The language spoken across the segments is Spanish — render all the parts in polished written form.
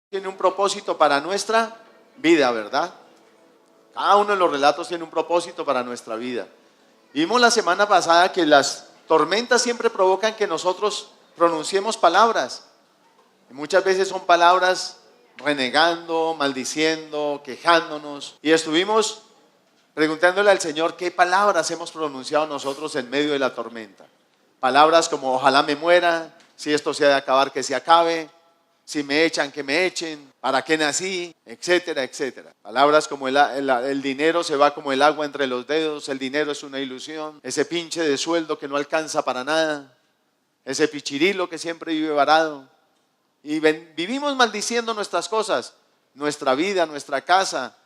Tiene un propósito para nuestra vida, ¿verdad? Cada uno de los relatos tiene un propósito para nuestra vida. Vimos la semana pasada que las tormentas siempre provocan que nosotros pronunciemos palabras. Y muchas veces son palabras renegando, maldiciendo, quejándonos. Y estuvimos preguntándole al Señor qué palabras hemos pronunciado nosotros en medio de la tormenta. Palabras como ojalá me muera, si esto se ha de acabar que se acabe, si me echan que me echen, para qué nací, etcétera, etcétera. Palabras como el dinero se va como el agua entre los dedos, el dinero es una ilusión, ese pinche de sueldo que no alcanza para nada, ese pichirilo que siempre vive varado. Y vivimos maldiciendo nuestras cosas, nuestra vida, nuestra casa.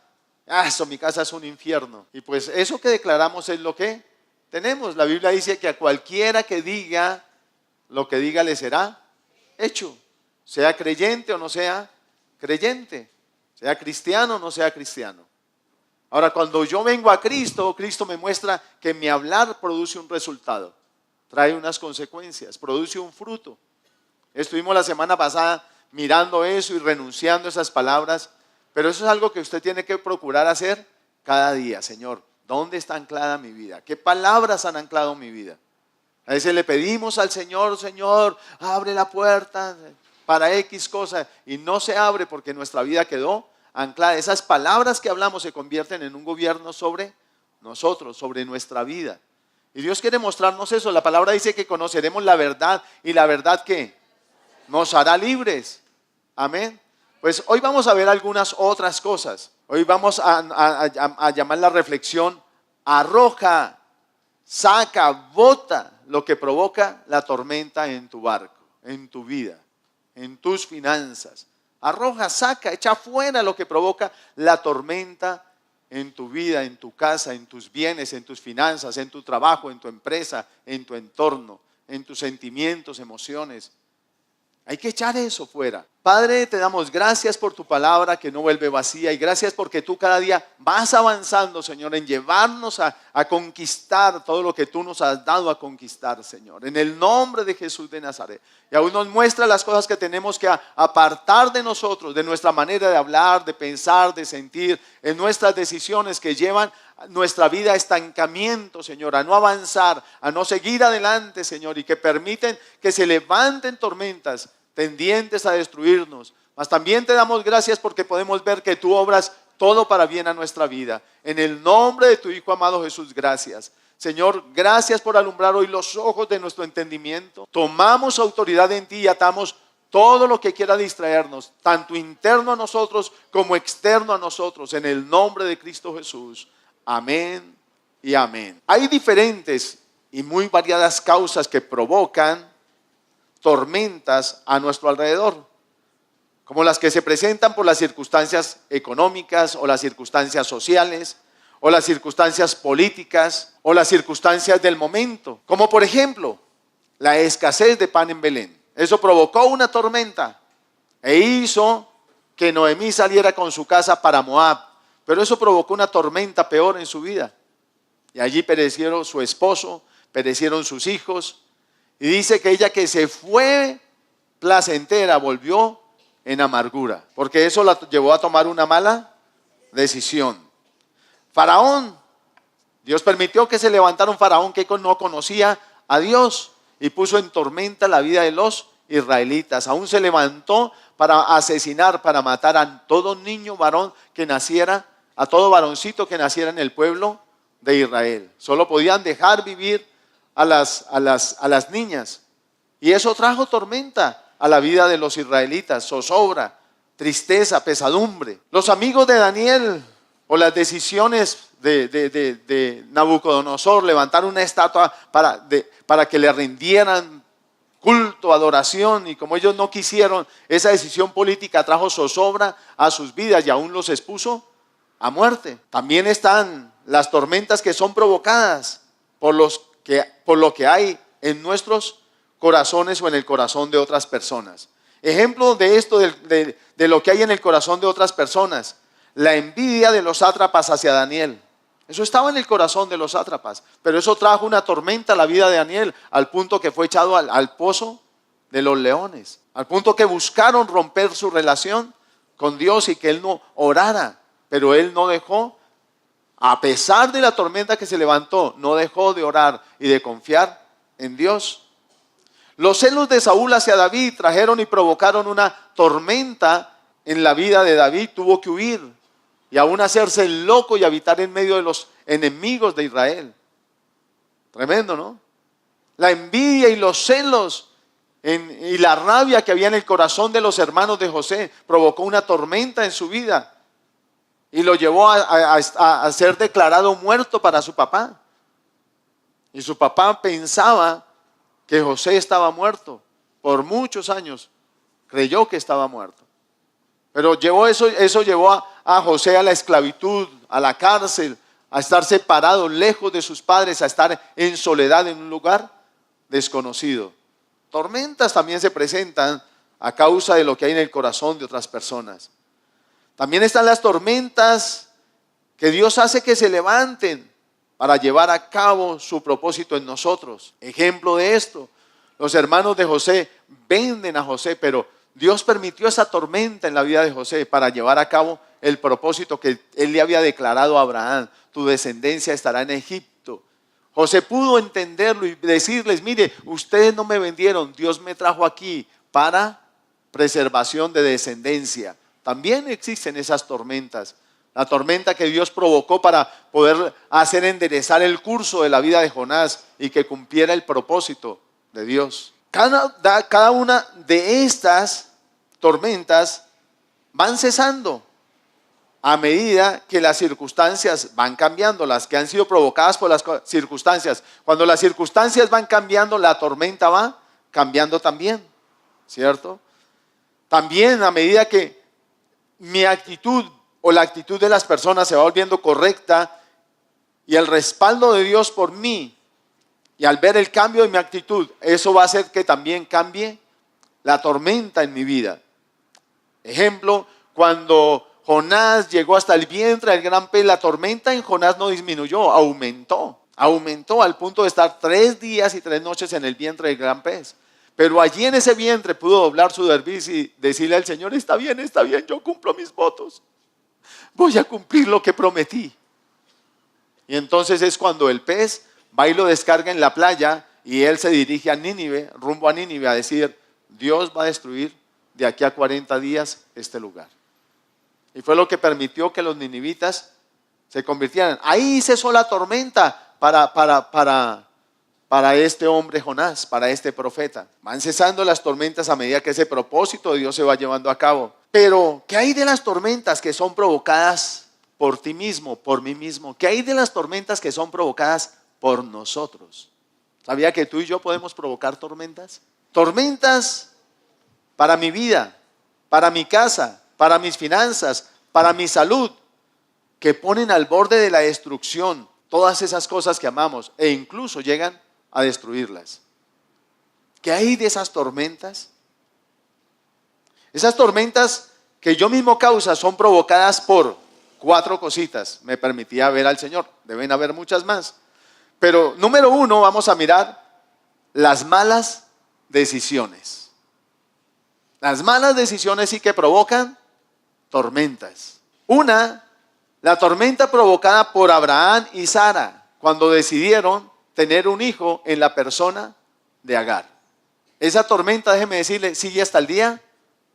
Eso, mi casa es un infierno. Y pues eso que declaramos es lo que tenemos. La Biblia dice que a cualquiera que diga lo que diga le será hecho. Sea creyente o no sea creyente, sea cristiano o no sea cristiano. Ahora, cuando yo vengo a Cristo, Cristo me muestra que mi hablar produce un resultado, trae unas consecuencias, produce un fruto. Estuvimos la semana pasada mirando eso y renunciando a esas palabras, pero eso es algo que usted tiene que procurar hacer cada día. Señor, ¿dónde está anclada mi vida? ¿Qué palabras han anclado mi vida? A veces le pedimos al Señor, Señor, abre la puerta para X cosa, y no se abre porque nuestra vida quedó anclada. Esas palabras que hablamos se convierten en un gobierno sobre nosotros, sobre nuestra vida. Y Dios quiere mostrarnos eso. La palabra dice que conoceremos la verdad, y la verdad ¿qué? Nos hará libres. Amén. Pues hoy vamos a ver algunas otras cosas. Hoy vamos a llamar la reflexión: arroja, saca, bota lo que provoca la tormenta en tu barco, en tu vida, en tus finanzas. Arroja, saca, echa fuera lo que provoca la tormenta en tu vida, en tu casa, en tus bienes, en tus finanzas, en tu trabajo, en tu empresa, en tu entorno, en tus sentimientos, emociones. Hay que echar eso fuera. Padre, te damos gracias por tu palabra que no vuelve vacía, y gracias porque tú cada día vas avanzando, Señor, en llevarnos a conquistar todo lo que tú nos has dado a conquistar, Señor, en el nombre de Jesús de Nazaret. Y aún nos muestra las cosas que tenemos que apartar de nosotros, de nuestra manera de hablar, de pensar, de sentir, en nuestras decisiones que llevan nuestra vida a estancamiento, Señor, a no avanzar, a no seguir adelante, Señor, y que permiten que se levanten tormentas tendientes a destruirnos. Mas también te damos gracias porque podemos ver que tú obras todo para bien a nuestra vida. En el nombre de tu Hijo amado Jesús, gracias. Señor, gracias por alumbrar hoy los ojos de nuestro entendimiento. Tomamos autoridad en ti y atamos todo lo que quiera distraernos, tanto interno a nosotros como externo a nosotros, en el nombre de Cristo Jesús. Amén y amén. Hay diferentes y muy variadas causas que provocan tormentas a nuestro alrededor, como las que se presentan por las circunstancias económicas o las circunstancias sociales o las circunstancias políticas o las circunstancias del momento, como por ejemplo la escasez de pan en Belén. Eso provocó una tormenta e hizo que Noemí saliera con su casa para Moab, pero eso provocó una tormenta peor en su vida, y allí perecieron su esposo, perecieron sus hijos. Y dice que ella, que se fue placentera, volvió en amargura, porque eso la llevó a tomar una mala decisión. Faraón, Dios permitió que se levantara un faraón que no conocía a Dios y puso en tormenta la vida de los israelitas. Aún se levantó para asesinar, para matar a todo niño varón que naciera, a todo varoncito que naciera en el pueblo de Israel. Solo podían dejar vivir a las niñas, y eso trajo tormenta a la vida de los israelitas, zozobra, tristeza, pesadumbre. Los amigos de Daniel, o las decisiones de Nabucodonosor, levantar una estatua para que le rindieran culto, adoración, y como ellos no quisieron, esa decisión política trajo zozobra a sus vidas y aún los expuso a muerte. También están las tormentas que son provocadas por lo que hay en nuestros corazones o en el corazón de otras personas. Ejemplo de esto, de lo que hay en el corazón de otras personas: la envidia de los sátrapas hacia Daniel. Eso estaba en el corazón de los sátrapas, pero eso trajo una tormenta a la vida de Daniel, al punto que fue echado al pozo de los leones, al punto que buscaron romper su relación con Dios y que él no orara, pero él no dejó, a pesar de la tormenta que se levantó, no dejó de orar y de confiar en Dios. Los celos de Saúl hacia David trajeron y provocaron una tormenta en la vida de David. Tuvo que huir y aún hacerse el loco y habitar en medio de los enemigos de Israel. Tremendo, ¿no? La envidia y los celos y la rabia que había en el corazón de los hermanos de José provocó una tormenta en su vida y lo llevó a ser declarado muerto para su papá. Y su papá pensaba que José estaba muerto. Por muchos años creyó que estaba muerto. Pero eso llevó a José a la esclavitud, a la cárcel, a estar separado, lejos de sus padres, a estar en soledad en un lugar desconocido. Tormentas también se presentan a causa de lo que hay en el corazón de otras personas. También están las tormentas que Dios hace que se levanten para llevar a cabo su propósito en nosotros. Ejemplo de esto, los hermanos de José venden a José, pero Dios permitió esa tormenta en la vida de José para llevar a cabo el propósito que él le había declarado a Abraham: tu descendencia estará en Egipto. José pudo entenderlo y decirles: mire, ustedes no me vendieron, Dios me trajo aquí para preservación de descendencia. También existen esas tormentas. La tormenta que Dios provocó para poder hacer enderezar el curso de la vida de Jonás y que cumpliera el propósito de Dios. Cada una de estas tormentas van cesando a medida que las circunstancias van cambiando, las que han sido provocadas por las circunstancias. Cuando las circunstancias van cambiando, la tormenta va cambiando también, ¿cierto? También a medida que mi actitud o la actitud de las personas se va volviendo correcta y el respaldo de Dios por mí, y al ver el cambio de mi actitud, eso va a hacer que también cambie la tormenta en mi vida. Ejemplo, cuando Jonás llegó hasta el vientre del gran pez, la tormenta en Jonás no disminuyó, aumentó al punto de estar 3 días y 3 noches en el vientre del gran pez. Pero allí en ese vientre pudo doblar su cerviz y decirle al Señor: está bien, yo cumplo mis votos, voy a cumplir lo que prometí. Y entonces es cuando el pez va y lo descarga en la playa y él se dirige a Nínive, rumbo a Nínive, a decir: Dios va a destruir de aquí a 40 días este lugar. Y fue lo que permitió que los ninivitas se convirtieran. Ahí cesó la tormenta para este hombre Jonás, para este profeta. Van cesando las tormentas a medida que ese propósito de Dios se va llevando a cabo. Pero, ¿qué hay de las tormentas que son provocadas por ti mismo, por mí mismo? ¿Qué hay de las tormentas que son provocadas por nosotros? ¿Sabía que tú y yo podemos provocar tormentas? Tormentas para mi vida, para mi casa, para mis finanzas, para mi salud, que ponen al borde de la destrucción todas esas cosas que amamos e incluso llegan a destruirlas. ¿Qué hay de esas tormentas? Esas tormentas que yo mismo causa son provocadas por 4 cositas. Me permitía ver al Señor, deben haber muchas más. Pero número 1, vamos a mirar las malas decisiones. Las malas decisiones sí que provocan tormentas. Una, la tormenta provocada por Abraham y Sara cuando decidieron tener un hijo en la persona de Agar. Esa tormenta, déjeme decirle, sigue hasta el día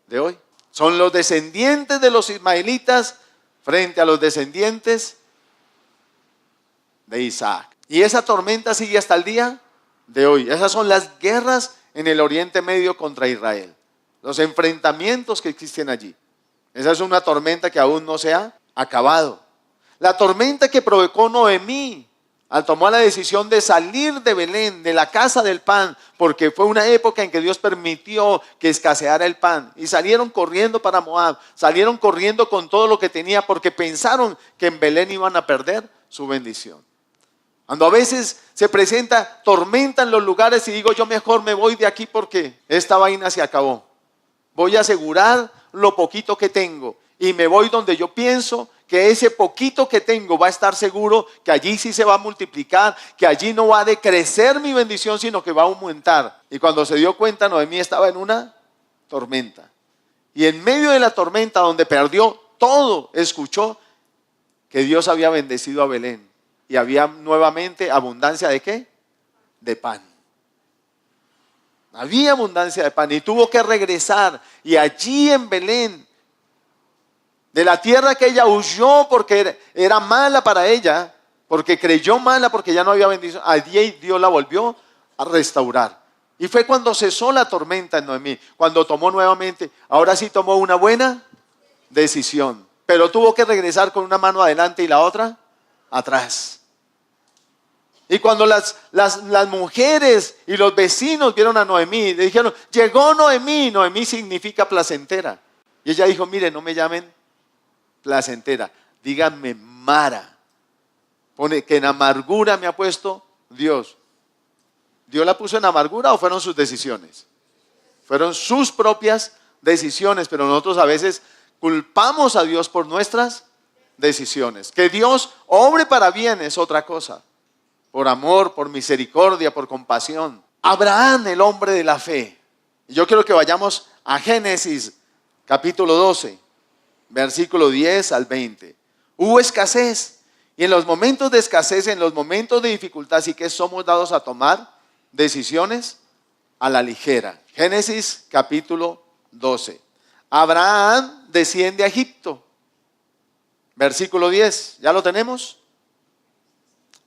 de hoy. Son los descendientes de los ismaelitas frente a los descendientes de Isaac. Y esa tormenta sigue hasta el día de hoy. Esas son las guerras en el Oriente Medio contra Israel. Los enfrentamientos que existen allí. Esa es una tormenta que aún no se ha acabado. La tormenta que provocó Noemí al tomar la decisión de salir de Belén, de la casa del pan, porque fue una época en que Dios permitió que escaseara el pan, y salieron corriendo para Moab, salieron corriendo con todo lo que tenía, porque pensaron que en Belén iban a perder su bendición. Cuando a veces se presenta tormenta en los lugares y digo: yo mejor me voy de aquí porque esta vaina se acabó. Voy a asegurar lo poquito que tengo y me voy donde yo pienso que ese poquito que tengo va a estar seguro, que allí sí se va a multiplicar, que allí no va a decrecer mi bendición, sino que va a aumentar. Y cuando se dio cuenta, Noemí estaba en una tormenta. Y en medio de la tormenta, donde perdió todo, escuchó que Dios había bendecido a Belén. Y había nuevamente abundancia ¿de qué? De pan. Había abundancia de pan y tuvo que regresar. Y allí en Belén, de la tierra que ella huyó porque era mala para ella, porque creyó mala, porque ya no había bendición, allí Dios la volvió a restaurar. Y fue cuando cesó la tormenta en Noemí, cuando tomó nuevamente, ahora sí tomó una buena decisión. Pero tuvo que regresar con una mano adelante y la otra atrás. Y cuando las mujeres y los vecinos vieron a Noemí, le dijeron, llegó Noemí. Noemí significa placentera. Y ella dijo, mire, no me llamen placentera, díganme Mara. Pone que en amargura me ha puesto Dios. ¿Dios la puso en amargura o fueron sus decisiones? Fueron sus propias decisiones, pero nosotros a veces culpamos a Dios por nuestras decisiones. Que Dios obre para bien es otra cosa. Por amor, por misericordia, por compasión. Abraham, el hombre de la fe. Yo quiero que vayamos a Génesis capítulo 12, versículo 10 al 20. Hubo escasez. Y en los momentos de escasez, en los momentos de dificultad, sí que somos dados a tomar decisiones a la ligera. Génesis capítulo 12. Abraham desciende a Egipto. Versículo 10. ¿Ya lo tenemos?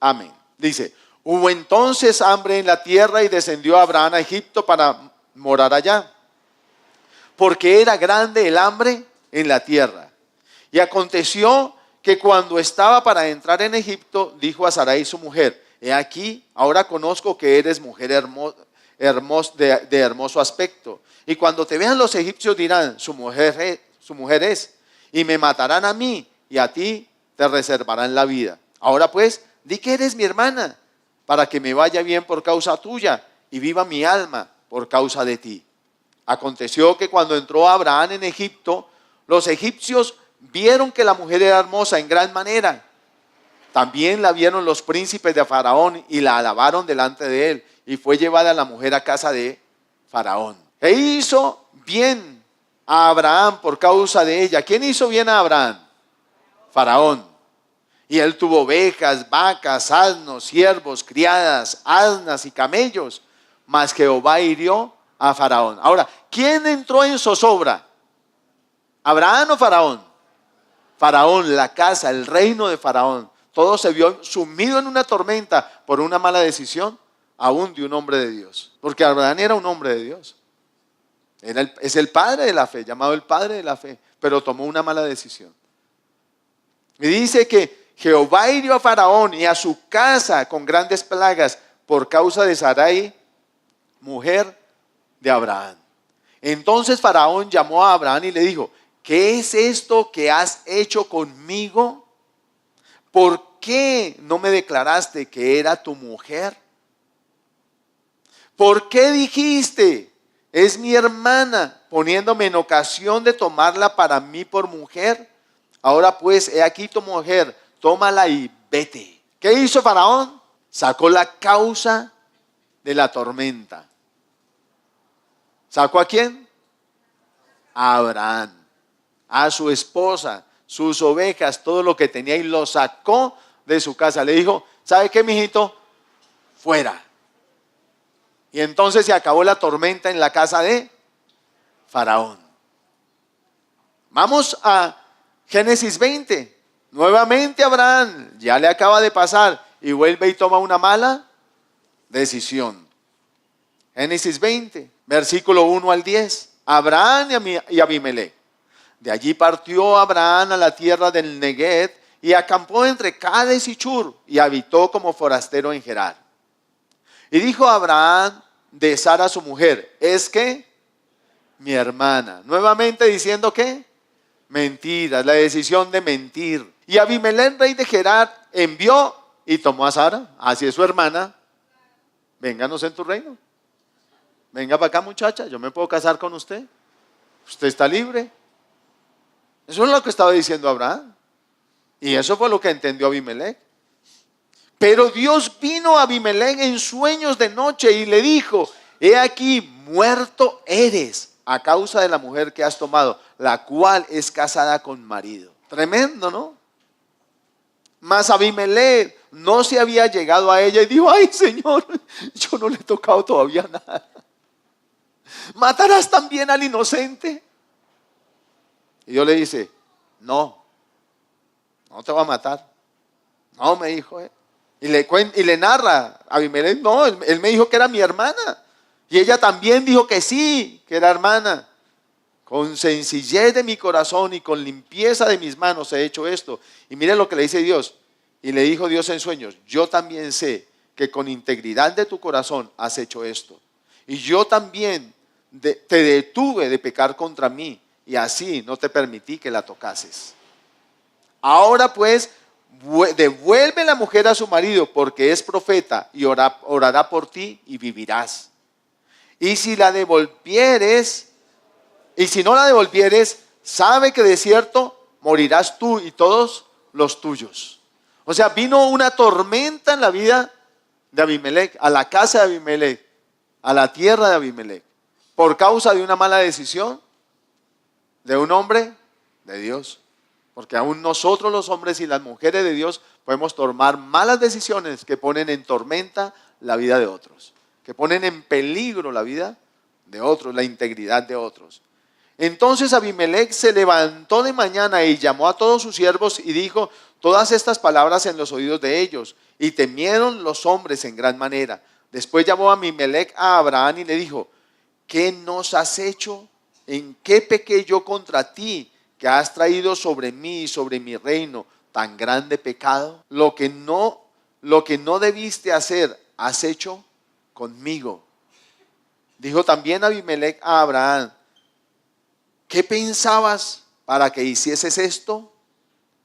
Amén. Dice, hubo entonces hambre en la tierra y descendió Abraham a Egipto para morar allá, porque era grande el hambre en la tierra. Y aconteció que cuando estaba para entrar en Egipto, dijo a Sarai su mujer, he aquí, ahora conozco que eres mujer de hermoso aspecto. Y cuando te vean los egipcios dirán, su mujer es, y me matarán a mí, y a ti te reservarán la vida. Ahora pues, di que eres mi hermana, para que me vaya bien por causa tuya, y viva mi alma por causa de ti. Aconteció que cuando entró Abraham en Egipto, los egipcios vieron que la mujer era hermosa en gran manera. También la vieron los príncipes de Faraón y la alabaron delante de él. Y fue llevada la mujer a casa de Faraón. E hizo bien a Abraham por causa de ella. ¿Quién hizo bien a Abraham? Faraón. Y él tuvo ovejas, vacas, asnos, siervos, criadas, asnas y camellos. Mas Jehová hirió a Faraón. Ahora, ¿quién entró en zozobra? ¿Abraham o Faraón? Faraón, la casa, el reino de Faraón. Todo se vio sumido en una tormenta por una mala decisión, aún de un hombre de Dios. Porque Abraham era un hombre de Dios. Es el padre de la fe, llamado el padre de la fe, pero tomó una mala decisión. Y dice que Jehová hirió a Faraón y a su casa con grandes plagas por causa de Sarai, mujer de Abraham. Entonces Faraón llamó a Abraham y le dijo, ¿qué es esto que has hecho conmigo? ¿Por qué no me declaraste que era tu mujer? ¿Por qué dijiste, es mi hermana, poniéndome en ocasión de tomarla para mí por mujer? Ahora pues, he aquí tu mujer, tómala y vete. ¿Qué hizo Faraón? Sacó la causa de la tormenta. ¿Sacó a quién? A Abraham, a su esposa, sus ovejas, todo lo que tenía, y lo sacó de su casa. Le dijo, ¿sabe qué, mijito? Fuera. Y entonces se acabó la tormenta en la casa de Faraón. Vamos a Génesis 20. Nuevamente Abraham, ya le acaba de pasar, y vuelve y toma una mala decisión. Génesis 20, versículo 1 al 10. Abraham y Abimelech. De allí partió Abraham a la tierra del Neguev y acampó entre Cades y Chur y habitó como forastero en Gerar. Y dijo Abraham de Sara su mujer, ¿es que mi hermana? Nuevamente diciendo que mentiras, la decisión de mentir. Y Abimelech, rey de Gerar, envió y tomó a Sara, así es su hermana. Vénganos en tu reino. Venga para acá, muchacha, yo me puedo casar con usted. Usted está libre. Eso es lo que estaba diciendo Abraham. Y eso fue lo que entendió Abimelech. Pero Dios vino a Abimelech en sueños de noche y le dijo, he aquí, muerto eres, a causa de la mujer que has tomado, la cual es casada con marido. Tremendo, ¿no? Mas Abimelech no se había llegado a ella y dijo, ay Señor, yo no le he tocado todavía nada. ¿Matarás también al inocente? Y Dios le dice, no te va a matar. No, me dijo. Y le narra a Abimelech, no, él me dijo que era mi hermana. Y ella también dijo que sí, que era hermana. Con sencillez de mi corazón y con limpieza de mis manos he hecho esto. Y mire lo que le dice Dios. Y le dijo Dios en sueños, yo también sé que con integridad de tu corazón has hecho esto. Y yo también te detuve de pecar contra mí y así no te permití que la tocases. Ahora pues, devuelve la mujer a su marido porque es profeta y orará por ti y vivirás. Y si la devolvieres, y si no la devolvieres, sabe que de cierto morirás tú y todos los tuyos. O sea, vino una tormenta en la vida de Abimelech, a la casa de Abimelech, a la tierra de Abimelech, por causa de una mala decisión de un hombre de Dios. Porque aún nosotros los hombres y las mujeres de Dios podemos tomar malas decisiones que ponen en tormenta la vida de otros, que ponen en peligro la vida de otros, la integridad de otros. Entonces Abimelech se levantó de mañana y llamó a todos sus siervos y dijo todas estas palabras en los oídos de ellos, y temieron los hombres en gran manera. Después llamó a Abimelech a Abraham y le dijo, ¿qué nos has hecho? ¿En qué pequé yo contra ti, que has traído sobre mí y sobre mi reino tan grande pecado? Lo que no debiste hacer, has hecho conmigo. Dijo también Abimelech a Abraham, ¿qué pensabas para que hicieses esto?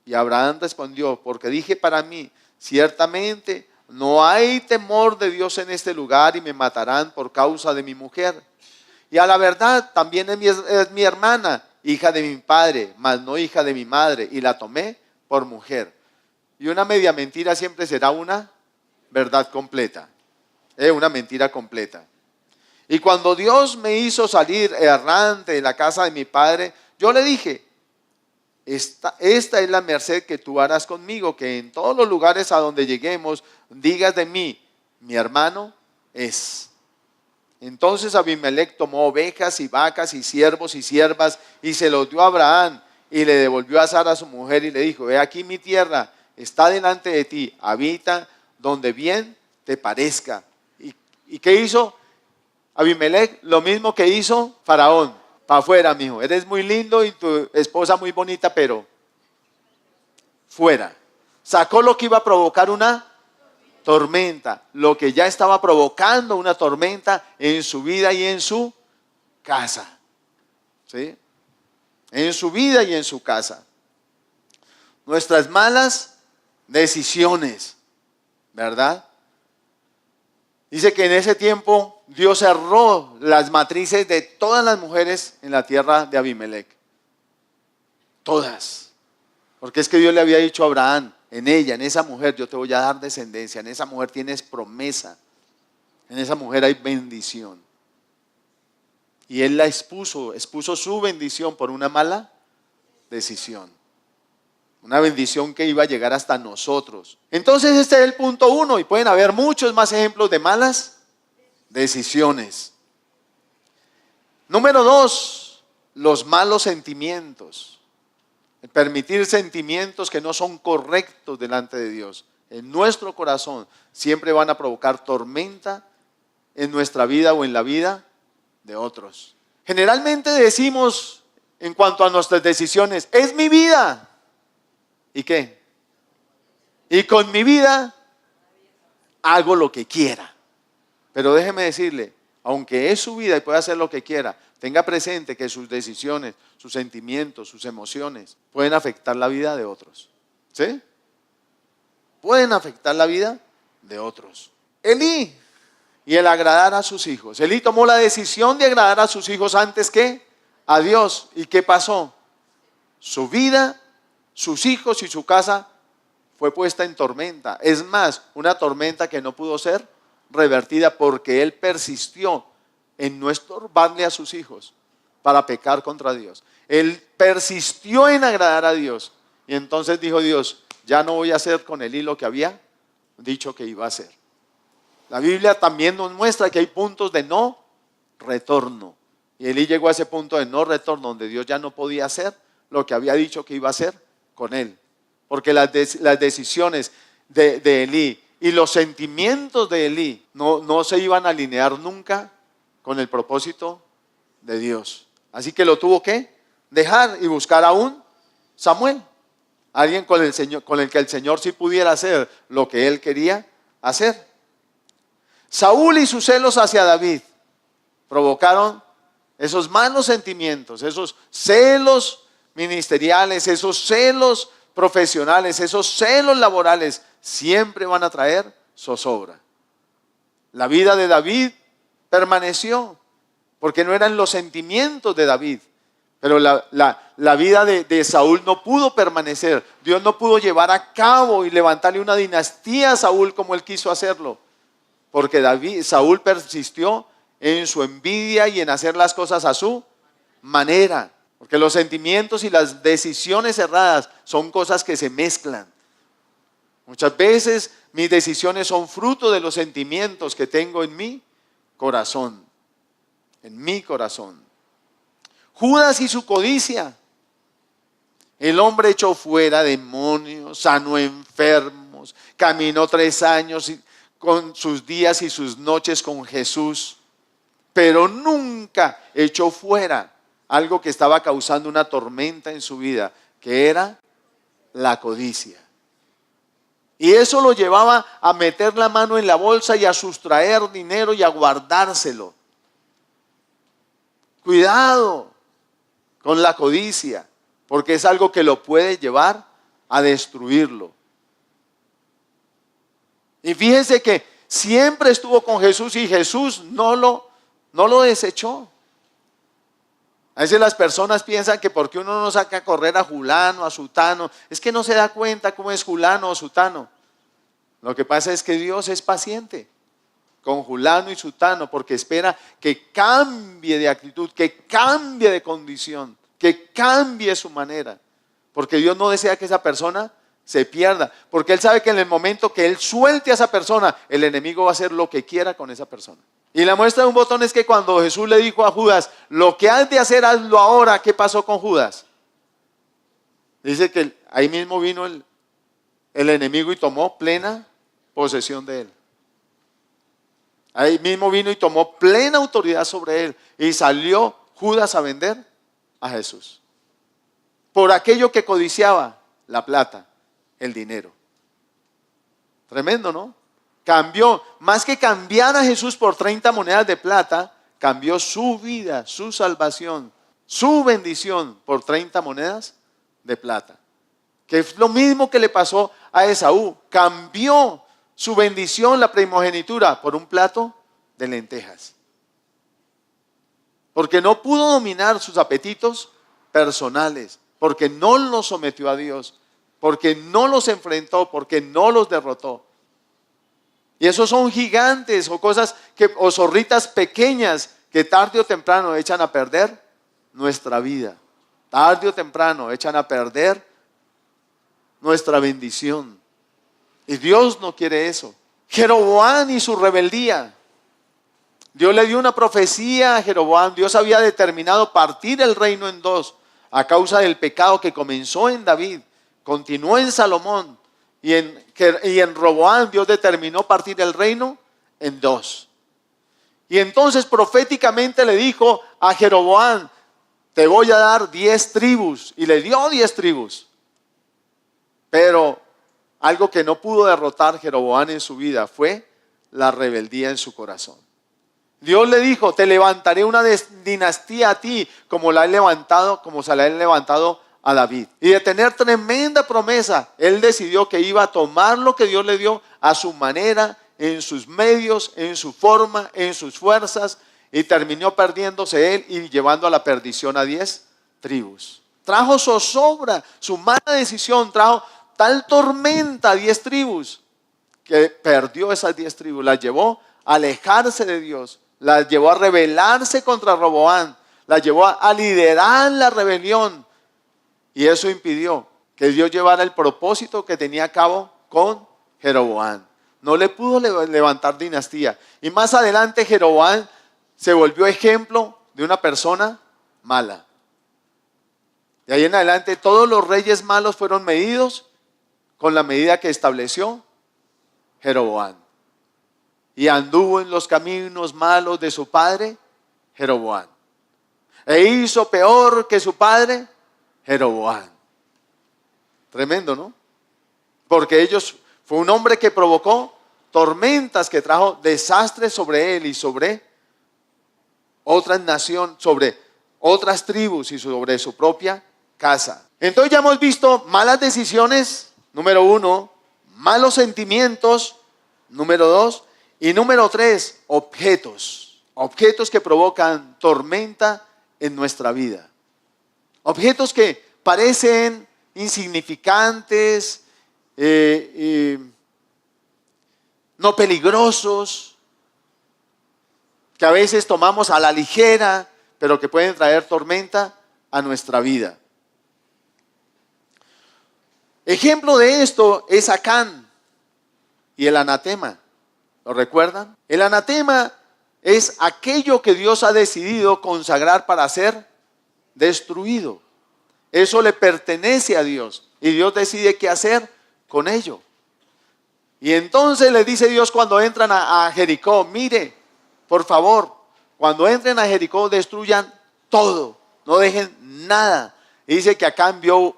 Y Abraham respondió, porque dije para mí, ciertamente no hay temor de Dios en este lugar y me matarán por causa de mi mujer. Y a la verdad también es mi hermana, hija de mi padre, mas no hija de mi madre, y la tomé por mujer. Y una media mentira siempre será una verdad completa, una mentira completa. Y cuando Dios me hizo salir errante de la casa de mi padre, yo le dije, esta es la merced que tú harás conmigo, que en todos los lugares a donde lleguemos digas de mí, mi hermano es. Entonces Abimelech tomó ovejas y vacas y siervos y siervas y se los dio a Abraham y le devolvió a Sara su mujer y le dijo, he aquí mi tierra está delante de ti, habita donde bien te parezca. ¿Y qué hizo Abimelech? Lo mismo que hizo Faraón. Para afuera, mijo, eres muy lindo y tu esposa muy bonita, pero fuera. Sacó lo que iba a provocar una tormenta, lo que ya estaba provocando una tormenta en su vida y en su casa. ¿Sí? En su vida y en su casa. Nuestras malas decisiones, ¿verdad? Dice que en ese tiempo Dios cerró las matrices de todas las mujeres en la tierra de Abimelech. Todas. Porque es que Dios le había dicho a Abraham, en ella, en esa mujer yo te voy a dar descendencia, en esa mujer tienes promesa, en esa mujer hay bendición. Y él la expuso su bendición por una mala decisión. Una bendición que iba a llegar hasta nosotros. Entonces este es el punto 1 y pueden haber muchos más ejemplos de malas decisiones. Número 2, los malos sentimientos. El permitir sentimientos que no son correctos delante de Dios. En nuestro corazón siempre van a provocar tormenta en nuestra vida o en la vida de otros. Generalmente decimos en cuanto a nuestras decisiones, es mi vida. ¿Y qué? Y con mi vida hago lo que quiera. Pero déjeme decirle, aunque es su vida y puede hacer lo que quiera, tenga presente que sus decisiones, sus sentimientos, sus emociones pueden afectar la vida de otros. ¿Sí? Pueden afectar la vida de otros. Elí y el agradar a sus hijos. Elí tomó la decisión de agradar a sus hijos antes que a Dios. ¿Y qué pasó? Su vida, sus hijos y su casa fue puesta en tormenta. Es más, una tormenta que no pudo ser revertida porque él persistió en no estorbarle a sus hijos, para pecar contra Dios. Él persistió en agradar a Dios. Y entonces dijo Dios, ya no voy a hacer con Elí lo que había dicho que iba a hacer. La Biblia también nos muestra que hay puntos de no retorno. Y Elí llegó a ese punto de no retorno, donde Dios ya no podía hacer lo que había dicho que iba a hacer con él. Porque las decisiones de Elí y los sentimientos de Elí no se iban a alinear nunca con el propósito de Dios. Así que lo tuvo que dejar y buscar a un Samuel. Alguien con el que el Señor sí pudiera hacer lo que él quería hacer. Saúl y sus celos hacia David provocaron esos malos sentimientos, esos celos ministeriales, esos celos profesionales, esos celos laborales, siempre van a traer zozobra. La vida de David permaneció, porque no eran los sentimientos de David, pero la vida de Saúl no pudo permanecer. Dios no pudo llevar a cabo y levantarle una dinastía a Saúl como él quiso hacerlo, porque Saúl persistió en su envidia y en hacer las cosas a su manera. Porque los sentimientos y las decisiones erradas son cosas que se mezclan. Muchas veces mis decisiones son fruto de los sentimientos que tengo en mi corazón. En mi corazón. Judas y su codicia. El hombre echó fuera demonios, sanó enfermos, caminó 3 años con sus días y sus noches con Jesús, pero nunca echó fuera algo que estaba causando una tormenta en su vida, que era la codicia. Y eso lo llevaba a meter la mano en la bolsa y a sustraer dinero y a guardárselo. Cuidado con la codicia, porque es algo que lo puede llevar a destruirlo. Y fíjense que siempre estuvo con Jesús y Jesús no lo desechó. A veces las personas piensan que porque uno no saca a correr a fulano, a sutano, es que no se da cuenta cómo es fulano o sutano. Lo que pasa es que Dios es paciente con fulano y sutano, porque espera que cambie de actitud, que cambie de condición, que cambie su manera. Porque Dios no desea que esa persona se pierda, porque Él sabe que en el momento que Él suelte a esa persona, el enemigo va a hacer lo que quiera con esa persona. Y la muestra de un botón es que cuando Jesús le dijo a Judas, lo que has de hacer, hazlo ahora. ¿Qué pasó con Judas? Dice que ahí mismo vino el enemigo y tomó plena posesión de él. Ahí mismo vino y tomó plena autoridad sobre él. Y salió Judas a vender a Jesús. Por aquello que codiciaba, la plata, el dinero. Tremendo, ¿no? Cambió, más que cambiar a Jesús por 30 monedas de plata, cambió su vida, su salvación, su bendición por 30 monedas de plata. Que es lo mismo que le pasó a Esaú. Cambió su bendición, la primogenitura, por un plato de lentejas. Porque no pudo dominar sus apetitos personales, porque no los sometió a Dios, porque no los enfrentó, porque no los derrotó. Y esos son gigantes o cosas o zorritas pequeñas que tarde o temprano echan a perder nuestra vida. Tarde o temprano echan a perder nuestra bendición. Y Dios no quiere eso. Jeroboam y su rebeldía. Dios le dio una profecía a Jeroboam. Dios había determinado partir el reino en 2 a causa del pecado que comenzó en David, continuó en Salomón. Y en Roboam Dios determinó partir el reino en 2. Y entonces proféticamente le dijo a Jeroboam, te voy a dar 10 tribus. Y le dio 10 tribus. Pero algo que no pudo derrotar Jeroboam en su vida fue la rebeldía en su corazón. Dios le dijo, te levantaré una dinastía a ti como la he levantado, como se la he levantado a David. Y de tener tremenda promesa, él decidió que iba a tomar lo que Dios le dio a su manera, en sus medios, en su forma, en sus fuerzas, y terminó perdiéndose él y llevando a la perdición a 10 tribus. Trajo zozobra, su mala decisión trajo tal tormenta a 10 tribus, que perdió esas 10 tribus, las llevó a alejarse de Dios, las llevó a rebelarse contra Roboam, la llevó a liderar la rebelión. Y eso impidió que Dios llevara el propósito que tenía a cabo con Jeroboam. No le pudo levantar dinastía. Y más adelante Jeroboam se volvió ejemplo de una persona mala. De ahí en adelante todos los reyes malos fueron medidos con la medida que estableció Jeroboam. Y anduvo en los caminos malos de su padre Jeroboam. E hizo peor que su padre Jeroboam. Tremendo, ¿no? Porque fue un hombre que provocó tormentas, que trajo desastres sobre él y sobre otras naciones, sobre otras tribus y sobre su propia casa. Entonces ya hemos visto malas decisiones, número 1, malos sentimientos, número 2, y número 3, objetos. Objetos que provocan tormenta en nuestra vida. Objetos que parecen insignificantes, no peligrosos, que a veces tomamos a la ligera, pero que pueden traer tormenta a nuestra vida. Ejemplo de esto es Acán y el anatema. ¿Lo recuerdan? El anatema es aquello que Dios ha decidido consagrar para ser destruido. Eso le pertenece a Dios y Dios decide qué hacer con ello. Y entonces le dice Dios cuando entran a Jericó: mire, por favor, cuando entren a Jericó destruyan todo, no dejen nada. Y dice que Acán vio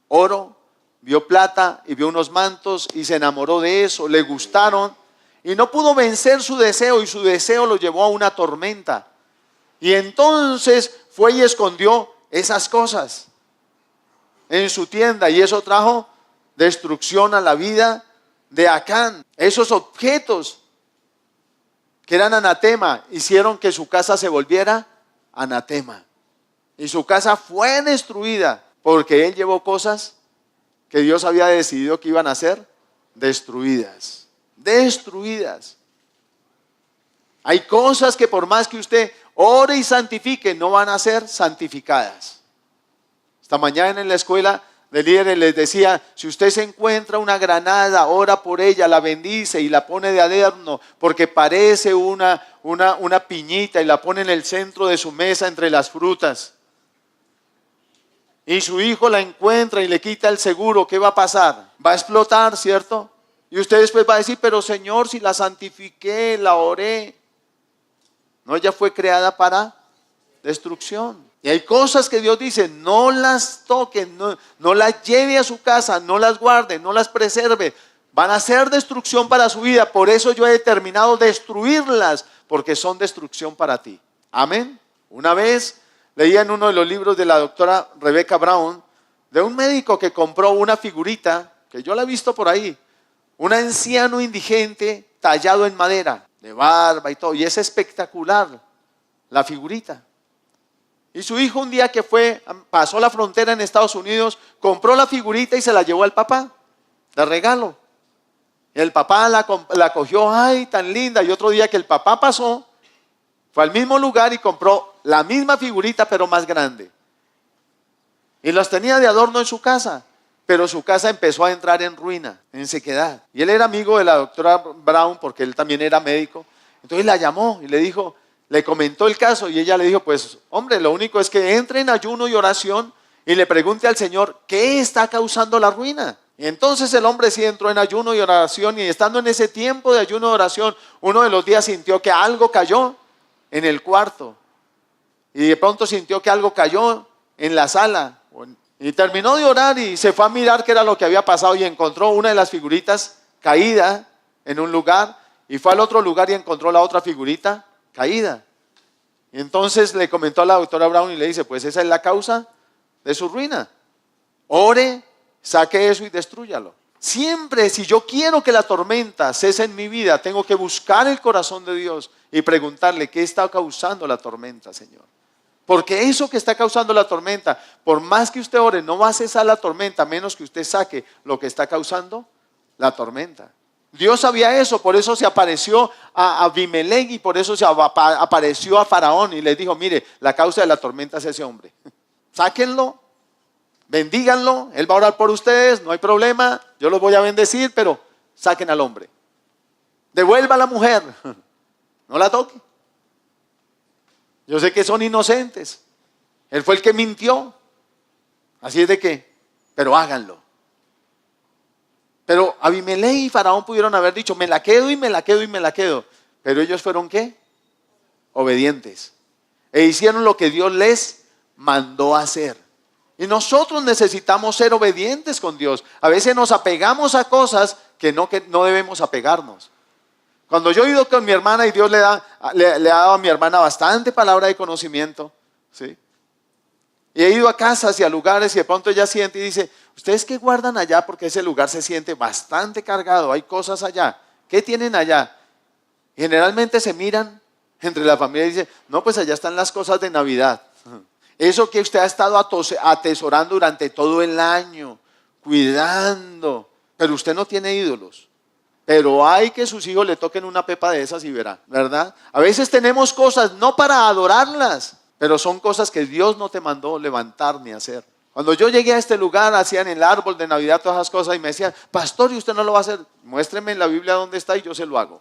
oro, vio plata y vio unos mantos y se enamoró de eso, le gustaron y no pudo vencer su deseo, y su deseo lo llevó a una tormenta. Y entonces fue y escondió esas cosas en su tienda, y eso trajo destrucción a la vida de Acán. Esos objetos que eran anatema hicieron que su casa se volviera anatema, y su casa fue destruida porque él llevó cosas que Dios había decidido que iban a ser destruidas. Destruidas. Hay cosas que por más que usted ore y santifique, no van a ser santificadas. Esta mañana en la escuela de líderes les decía: si usted se encuentra una granada, ora por ella, la bendice y la pone de adorno, porque parece una piñita, y la pone en el centro de su mesa entre las frutas. Y su hijo la encuentra y le quita el seguro, ¿qué va a pasar? Va a explotar, ¿cierto? Y usted después va a decir: pero Señor, si la santifiqué, la oré. No, ella fue creada para destrucción. Y hay cosas que Dios dice: no las toque, no las lleve a su casa, no las guarde, no las preserve. Van a ser destrucción para su vida. Por eso yo he determinado destruirlas, porque son destrucción para ti. Amén. Una vez leía en uno de los libros de la doctora Rebecca Brown de un médico que compró una figurita, que yo la he visto por ahí, un anciano indigente tallado en madera, de barba y todo, y es espectacular la figurita. Y su hijo un día que pasó la frontera en Estados Unidos, compró la figurita y se la llevó al papá, de regalo. Y el papá la cogió: ay, tan linda. Y otro día que el papá pasó, fue al mismo lugar y compró la misma figurita, pero más grande. Y los tenía de adorno en su casa. Pero su casa empezó a entrar en ruina, en sequedad. Y él era amigo de la doctora Brown, porque él también era médico. Entonces la llamó y le dijo, le comentó el caso, y ella le dijo: pues hombre, lo único es que entre en ayuno y oración y le pregunte al Señor qué está causando la ruina. Y entonces el hombre sí entró en ayuno y oración, y estando en ese tiempo de ayuno y oración, uno de los días sintió que algo cayó en el cuarto, y de pronto sintió que algo cayó en la sala. Y terminó de orar y se fue a mirar qué era lo que había pasado, y encontró una de las figuritas caída en un lugar, y fue al otro lugar y encontró la otra figurita caída. Y entonces le comentó a la doctora Brown y le dice: pues esa es la causa de su ruina. Ore, saque eso y destrúyalo. Siempre, si yo quiero que la tormenta cese en mi vida, tengo que buscar el corazón de Dios y preguntarle: ¿qué está causando la tormenta, Señor? Porque eso que está causando la tormenta, por más que usted ore, no va a cesar la tormenta, a menos que usted saque lo que está causando la tormenta. Dios sabía eso, por eso se apareció a Abimelech y por eso se apareció a Faraón y les dijo, mire, la causa de la tormenta es ese hombre. Sáquenlo, bendíganlo, él va a orar por ustedes, no hay problema, yo los voy a bendecir, pero saquen al hombre. Devuelva a la mujer, no la toque. Yo sé que son inocentes, él fue el que mintió, así es de que, pero háganlo. Pero Abimelech y Faraón pudieron haber dicho, me la quedo y me la quedo y me la quedo. Pero ellos fueron ¿qué? Obedientes. E hicieron lo que Dios les mandó hacer. Y nosotros necesitamos ser obedientes con Dios. A veces nos apegamos a cosas que no debemos apegarnos. Cuando yo he ido con mi hermana y Dios le ha dado a mi hermana bastante palabra de conocimiento, ¿sí? Y he ido a casas y a lugares y de pronto ella siente y dice, ¿ustedes qué guardan allá? Porque ese lugar se siente bastante cargado, hay cosas allá. ¿Qué tienen allá? Y generalmente se miran entre la familia y dicen, no, pues allá están las cosas de Navidad. Eso que usted ha estado atesorando durante todo el año, cuidando, pero usted no tiene ídolos. Pero hay que sus hijos le toquen una pepa de esas y verá, ¿verdad? A veces tenemos cosas no para adorarlas, pero son cosas que Dios no te mandó levantar ni hacer. Cuando yo llegué a este lugar, hacían el árbol de Navidad, todas esas cosas, y me decían, pastor, ¿y usted no lo va a hacer? Muéstreme en la Biblia dónde está y yo se lo hago.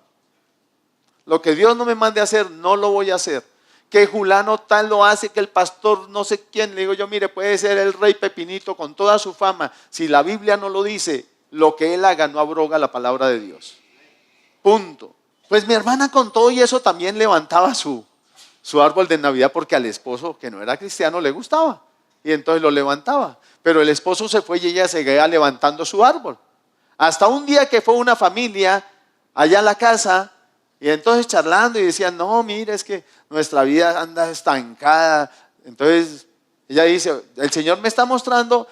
Lo que Dios no me mande a hacer, no lo voy a hacer. Que Julano tal lo hace, que el pastor no sé quién, le digo yo, mire, puede ser el rey Pepinito con toda su fama. Si la Biblia no lo dice, lo que él haga no abroga la palabra de Dios. Punto. Pues mi hermana con todo y eso también levantaba su árbol de Navidad porque al esposo, que no era cristiano, le gustaba. Y entonces lo levantaba. Pero el esposo se fue y ella seguía levantando su árbol. Hasta un día que fue una familia allá a la casa y entonces charlando y decían, no, mire, es que nuestra vida anda estancada. Entonces ella dice, el Señor me está mostrando,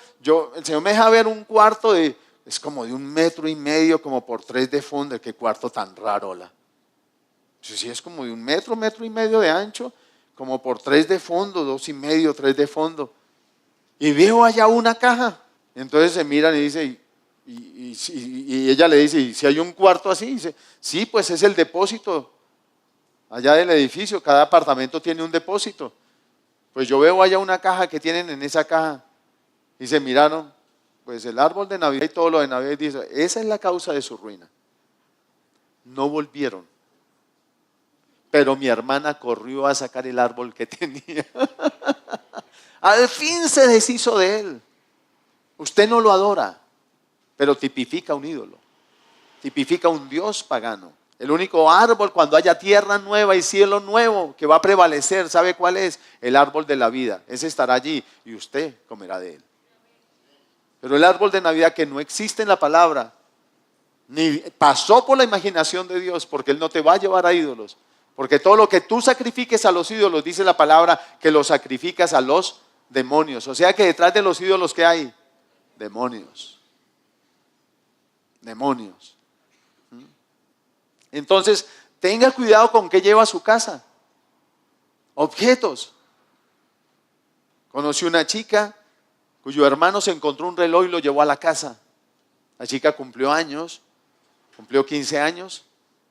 el Señor me deja ver un cuarto es como de 1,5 metros, como por 3 de fondo. Qué cuarto tan raro, la. Sí, es como de 1 metro, 1,5 metros de ancho, como por 3 de fondo, 2,5, 3 de fondo. Y veo allá una caja. Entonces se miran y dice, y ella le dice, ¿y si hay un cuarto así? Y dice, sí, pues es el depósito allá del edificio, cada apartamento tiene un depósito. Pues yo veo allá una caja que tienen en esa caja. Y se miraron, pues el árbol de Navidad y todo lo de Navidad, y dice, esa es la causa de su ruina. No volvieron. Pero mi hermana corrió a sacar el árbol que tenía. Al fin se deshizo de él. Usted no lo adora, pero tipifica un ídolo. Tipifica un dios pagano. El único árbol cuando haya tierra nueva y cielo nuevo que va a prevalecer, ¿sabe cuál es? El árbol de la vida. Ese estará allí y usted comerá de él. Pero el árbol de Navidad que no existe en la palabra, ni pasó por la imaginación de Dios, porque Él no te va a llevar a ídolos. Porque todo lo que tú sacrifiques a los ídolos, dice la palabra, que lo sacrificas a los demonios. O sea que detrás de los ídolos, ¿qué hay? Demonios. Demonios. Entonces, tenga cuidado con qué lleva a su casa. Objetos. Conocí una chica cuyo hermano se encontró un reloj y lo llevó a la casa. La chica cumplió 15 años.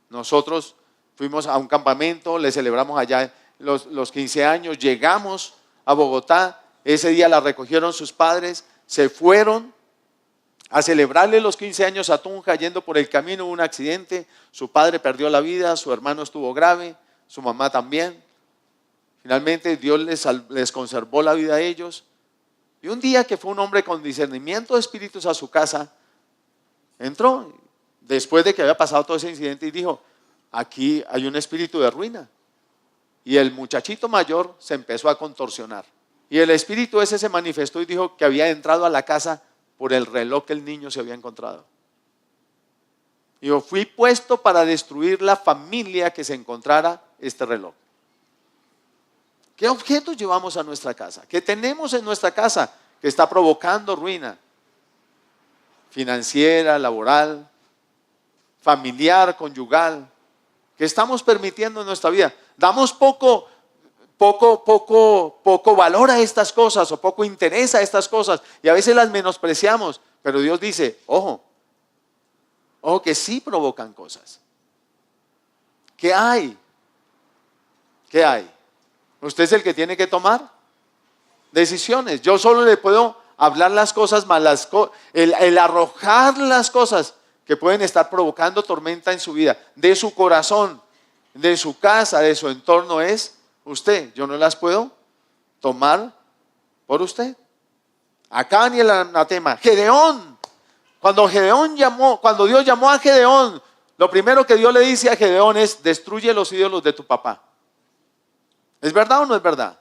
Nosotros fuimos a un campamento, le celebramos allá los 15 años, llegamos a Bogotá, ese día la recogieron sus padres, se fueron a celebrarle los 15 años a Tunja, yendo por el camino hubo un accidente, su padre perdió la vida, su hermano estuvo grave, su mamá también. Finalmente Dios les conservó la vida a ellos. Y un día que fue un hombre con discernimiento de espíritus a su casa, entró después de que había pasado todo ese incidente y dijo, aquí hay un espíritu de ruina. Y el muchachito mayor se empezó a contorsionar. Y el espíritu ese se manifestó y dijo que había entrado a la casa por el reloj que el niño se había encontrado. Y yo fui puesto para destruir la familia que se encontrara este reloj. ¿Qué objetos llevamos a nuestra casa? ¿Qué tenemos en nuestra casa que está provocando ruina? Financiera, laboral, familiar, conyugal. ¿Qué estamos permitiendo en nuestra vida? Damos poco valor a estas cosas o poco interés a estas cosas y a veces las menospreciamos. Pero Dios dice, ojo, Ojo que sí provocan cosas. ¿Qué hay? ¿Qué hay? Usted es el que tiene que tomar decisiones. Yo solo le puedo hablar las cosas malas, el arrojar las cosas que pueden estar provocando tormenta en su vida, de su corazón, de su casa, de su entorno, es usted. Yo no las puedo tomar por usted. Acá ni el anatema. Gedeón, cuando Dios llamó a Gedeón, lo primero que Dios le dice a Gedeón es: destruye los ídolos de tu papá. ¿Es verdad o no es verdad?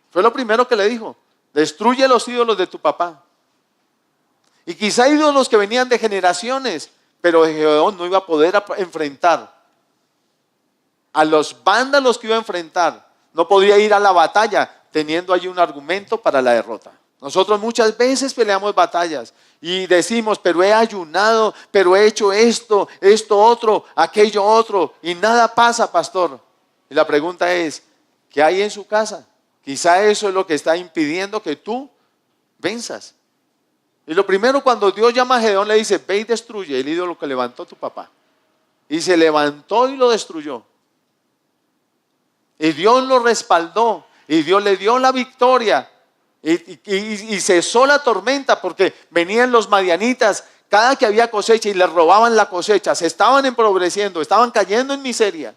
Fue lo primero que le dijo: destruye los ídolos de tu papá. Y quizá ídolos que venían de generaciones, pero Gedeón no iba a poder enfrentar a los vándalos que iba a enfrentar. No podía ir a la batalla teniendo allí un argumento para la derrota. Nosotros muchas veces peleamos batallas y decimos: pero he ayunado, pero he hecho esto otro, aquello otro, y nada pasa, pastor. Y la pregunta es: ¿qué hay en su casa? Quizá eso es lo que está impidiendo que tú venzas. Y lo primero, cuando Dios llama a Gedeón, le dice: ve y destruye el ídolo que levantó tu papá. Y se levantó y lo destruyó. Y Dios lo respaldó. Y Dios le dio la victoria. Y cesó la tormenta, porque venían los madianitas cada que había cosecha y les robaban la cosecha. Se estaban empobreciendo, estaban cayendo en miseria,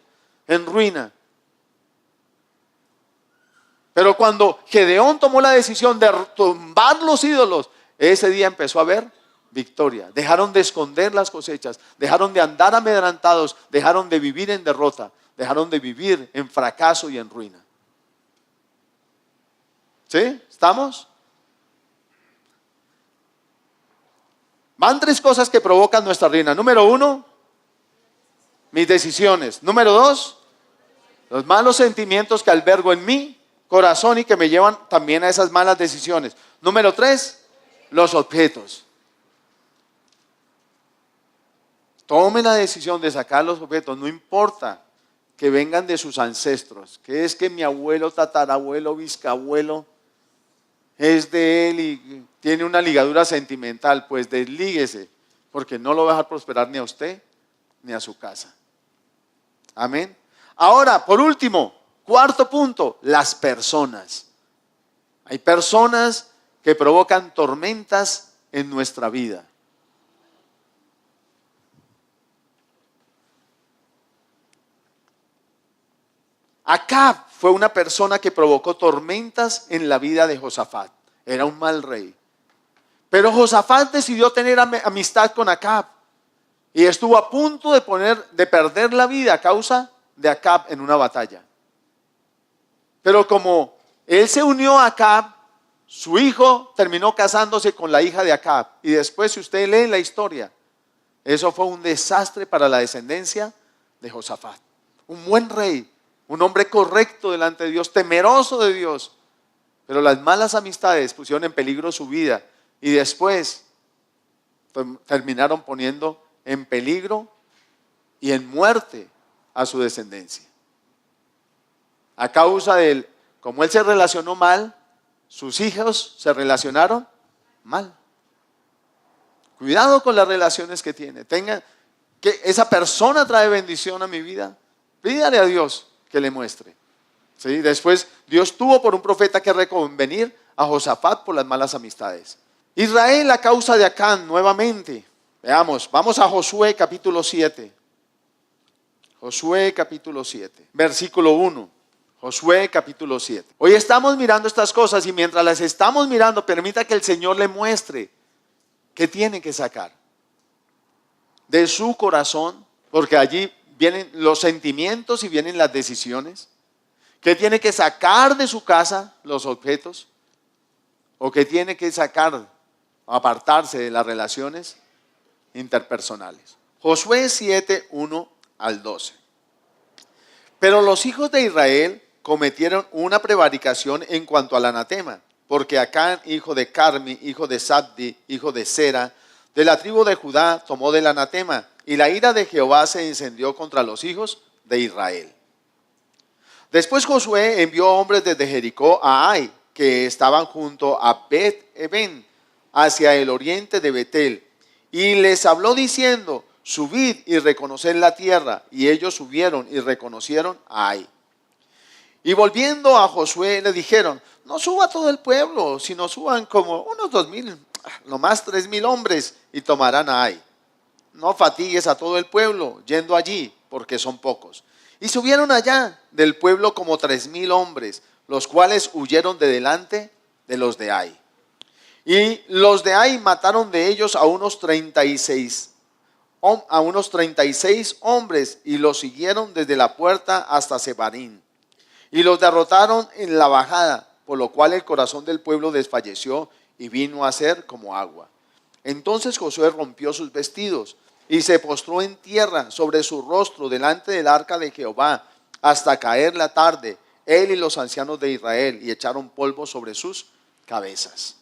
en ruina. Pero cuando Gedeón tomó la decisión de tumbar los ídolos, ese día empezó a haber victoria. Dejaron de esconder las cosechas, dejaron de andar amedrentados, dejaron de vivir en derrota, dejaron de vivir en fracaso y en ruina. ¿Sí? ¿Estamos? Van 3 cosas que provocan nuestra ruina. Número 1, mis decisiones. Número 2, los malos sentimientos que albergo en mi corazón y que me llevan también a esas malas decisiones. Número 3, los objetos. Tome la decisión de sacar los objetos, no importa que vengan de sus ancestros, que es que mi abuelo, tatarabuelo, bisabuelo es de él y tiene una ligadura sentimental. Pues deslíguese, porque no lo va a dejar prosperar ni a usted ni a su casa. Amén. Ahora, por último, 4º punto, las personas. Hay personas que provocan tormentas en nuestra vida. Acab fue una persona que provocó tormentas en la vida de Josafat. Era un mal rey. Pero Josafat decidió tener amistad con Acab y estuvo a punto de perder la vida a causa de Acab en una batalla. Pero como él se unió a Acab, su hijo terminó casándose con la hija de Acab. Y después, si usted lee la historia, eso fue un desastre para la descendencia de Josafat. Un buen rey, un hombre correcto delante de Dios, temeroso de Dios. Pero las malas amistades pusieron en peligro su vida y después terminaron poniendo en peligro y en muerte a su descendencia. A causa de como él se relacionó mal, sus hijos se relacionaron mal. Cuidado con las relaciones que tiene. Tenga que esa persona trae bendición a mi vida. Pídale a Dios que le muestre. ¿Sí? Después Dios tuvo por un profeta que reconvenir a Josafat por las malas amistades. Israel a causa de Acán nuevamente. Veamos, vamos a Josué capítulo 7. Josué capítulo 7, versículo 1. Josué capítulo 7. Hoy estamos mirando estas cosas y mientras las estamos mirando, permita que el Señor le muestre qué tiene que sacar de su corazón, porque allí vienen los sentimientos y vienen las decisiones. ¿Qué tiene que sacar de su casa, los objetos? ¿O qué tiene que sacar, apartarse de las relaciones interpersonales? Josué 7, 1 al 12. Pero los hijos de Israel cometieron una prevaricación en cuanto al anatema, porque Acán, hijo de Carmi, hijo de Sabdi, hijo de Sera, de la tribu de Judá, tomó del anatema, y la ira de Jehová se encendió contra los hijos de Israel. Después Josué envió hombres desde Jericó a Ai, que estaban junto a Bet-Eben, hacia el oriente de Betel, y les habló diciendo: subid y reconoced la tierra. Y ellos subieron y reconocieron a Ai. Y volviendo a Josué le dijeron, no suba todo el pueblo, sino suban como unos 2000, no más 3000 hombres y tomarán a Ai. No fatigues a todo el pueblo yendo allí, porque son pocos. Y subieron allá del pueblo como 3000 hombres, los cuales huyeron de delante de los de Ai. Y los de Ai mataron de ellos a unos 36 hombres y los siguieron desde la puerta hasta Sebarín. Y los derrotaron en la bajada, por lo cual el corazón del pueblo desfalleció y vino a ser como agua. Entonces Josué rompió sus vestidos y se postró en tierra sobre su rostro delante del arca de Jehová hasta caer la tarde, él y los ancianos de Israel, y echaron polvo sobre sus cabezas.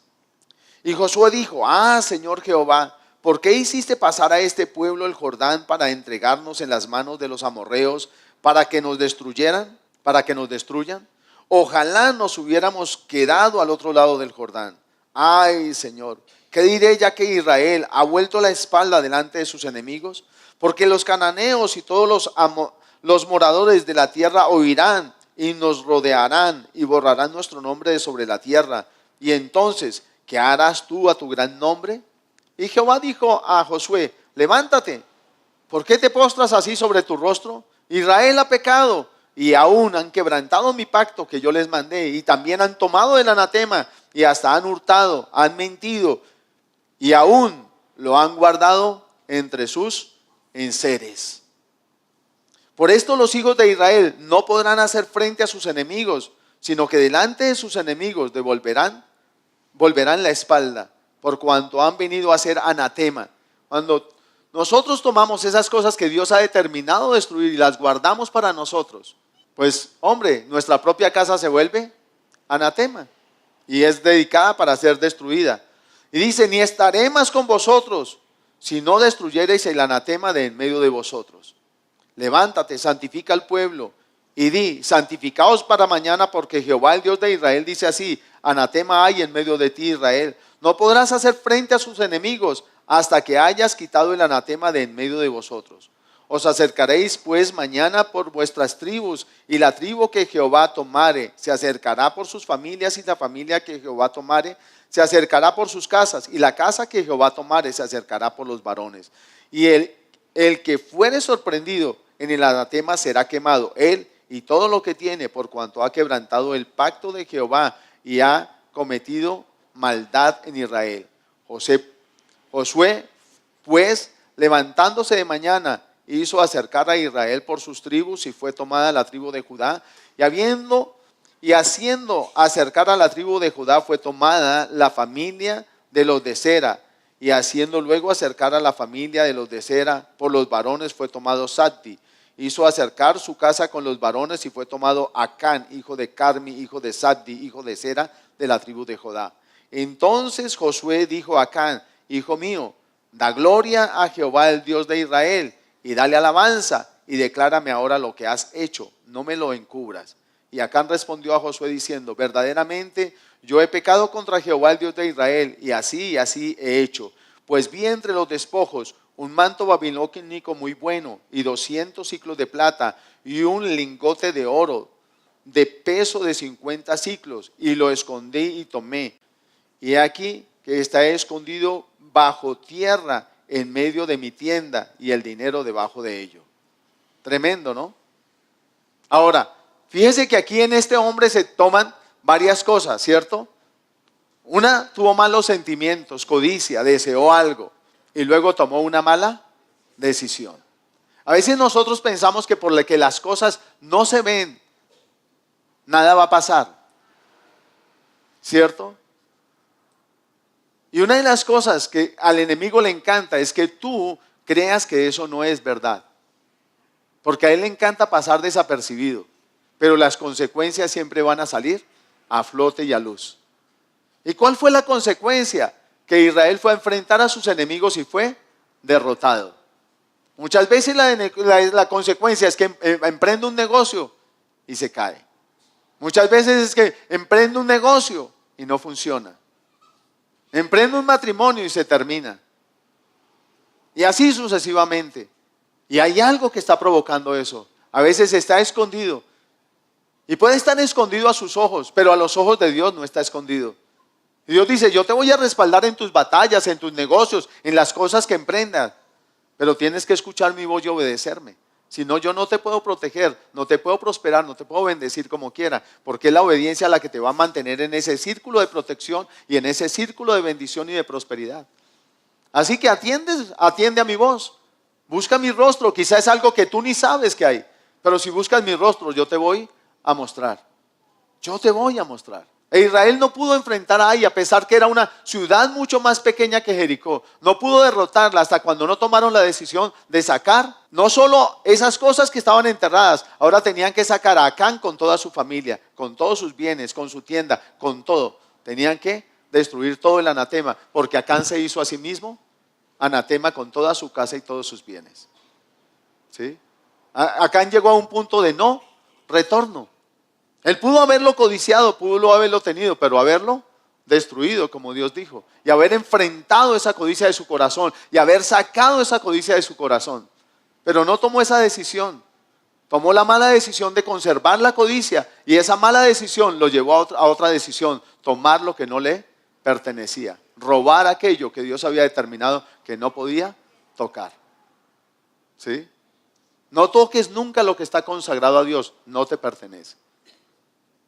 Y Josué dijo, Señor Jehová, ¿por qué hiciste pasar a este pueblo el Jordán para entregarnos en las manos de los amorreos para que nos destruyan? Ojalá nos hubiéramos quedado al otro lado del Jordán. Ay, Señor, ¿qué diré ya que Israel ha vuelto la espalda delante de sus enemigos? Porque los cananeos y todos los moradores de la tierra oirán y nos rodearán y borrarán nuestro nombre de sobre la tierra. Y entonces, ¿qué harás tú a tu gran nombre? Y Jehová dijo a Josué, levántate, ¿por qué te postras así sobre tu rostro? Israel ha pecado y aún han quebrantado mi pacto que yo les mandé, y también han tomado el anatema y hasta han hurtado, han mentido y aún lo han guardado entre sus enseres. Por esto los hijos de Israel no podrán hacer frente a sus enemigos, sino que delante de sus enemigos volverán la espalda, por cuanto han venido a ser anatema. Cuando nosotros tomamos esas cosas que Dios ha determinado destruir y las guardamos para nosotros, pues hombre, nuestra propia casa se vuelve anatema y es dedicada para ser destruida. Y dice, ni estaré más con vosotros, si no destruyereis el anatema de en medio de vosotros. Levántate, santifica al pueblo y di, santificaos para mañana, porque Jehová el Dios de Israel dice así, anatema hay en medio de ti, Israel. No podrás hacer frente a sus enemigos hasta que hayas quitado el anatema de en medio de vosotros. Os acercaréis pues mañana por vuestras tribus, y la tribu que Jehová tomare se acercará por sus familias, y la familia que Jehová tomare se acercará por sus casas, y la casa que Jehová tomare se acercará por los varones. Y el que fuere sorprendido en el anatema será quemado, él y todo lo que tiene, por cuanto ha quebrantado el pacto de Jehová y ha cometido maldad en Israel. Josué, pues, levantándose de mañana, hizo acercar a Israel por sus tribus, y fue tomada la tribu de Judá, y haciendo acercar a la tribu de Judá fue tomada la familia de los de Sera, y haciendo luego acercar a la familia de los de Sera por los varones fue tomado Sabdi. Hizo acercar su casa con los varones y fue tomado Acán, hijo de Carmi, hijo de Sabdi, hijo de Sera, de la tribu de Judá. Entonces Josué dijo a Acán, hijo mío, da gloria a Jehová el Dios de Israel, y dale alabanza, y declárame ahora lo que has hecho, no me lo encubras. Y Acán respondió a Josué diciendo, verdaderamente yo he pecado contra Jehová el Dios de Israel, y así he hecho. Pues vi entre los despojos un manto babilónico muy bueno, y 200 siclos de plata, y un lingote de oro, de peso de 50 siclos, y lo escondí y tomé. Y aquí que está escondido bajo tierra en medio de mi tienda, y el dinero debajo de ello. Tremendo, ¿no? Ahora, fíjese que aquí en este hombre se toman varias cosas, ¿cierto? Una, tuvo malos sentimientos, codicia, deseó algo, y luego tomó una mala decisión. A veces nosotros pensamos que por lo que las cosas no se ven, nada va a pasar, ¿cierto? Y una de las cosas que al enemigo le encanta es que tú creas que eso no es verdad. Porque a él le encanta pasar desapercibido, pero las consecuencias siempre van a salir a flote y a luz. ¿Y cuál fue la consecuencia? Que Israel fue a enfrentar a sus enemigos y fue derrotado. Muchas veces la consecuencia es que emprende un negocio y se cae. Muchas veces es que emprende un negocio y no funciona. Emprende un matrimonio y se termina. Y así sucesivamente. Y hay algo que está provocando eso. A veces está escondido. Y puede estar escondido a sus ojos, pero a los ojos de Dios no está escondido. Y Dios dice, yo te voy a respaldar en tus batallas, en tus negocios, en las cosas que emprendas. Pero tienes que escuchar mi voz y obedecerme. Si no, yo no te puedo proteger, no te puedo prosperar, no te puedo bendecir como quiera. Porque es la obediencia la que te va a mantener en ese círculo de protección y en ese círculo de bendición y de prosperidad. Así que atiende a mi voz. Busca mi rostro, quizás es algo que tú ni sabes que hay. Pero si buscas mi rostro, yo te voy a mostrar. Yo te voy a mostrar. E Israel no pudo enfrentar a Ai, a pesar que era una ciudad mucho más pequeña que Jericó. No pudo derrotarla hasta cuando no tomaron la decisión de sacar no solo esas cosas que estaban enterradas, ahora tenían que sacar a Acán con toda su familia, con todos sus bienes, con su tienda, con todo. Tenían que destruir todo el anatema, porque Acán se hizo a sí mismo anatema con toda su casa y todos sus bienes. ¿Sí? Acán llegó a un punto de no retorno. Él pudo haberlo codiciado, pudo haberlo tenido, pero haberlo destruido, como Dios dijo, y haber enfrentado esa codicia de su corazón, y haber sacado esa codicia de su corazón. Pero no tomó esa decisión, tomó la mala decisión de conservar la codicia, y esa mala decisión lo llevó a otra decisión, tomar lo que no le pertenecía, robar aquello que Dios había determinado que no podía tocar. ¿Sí? No toques nunca lo que está consagrado a Dios, no te pertenece.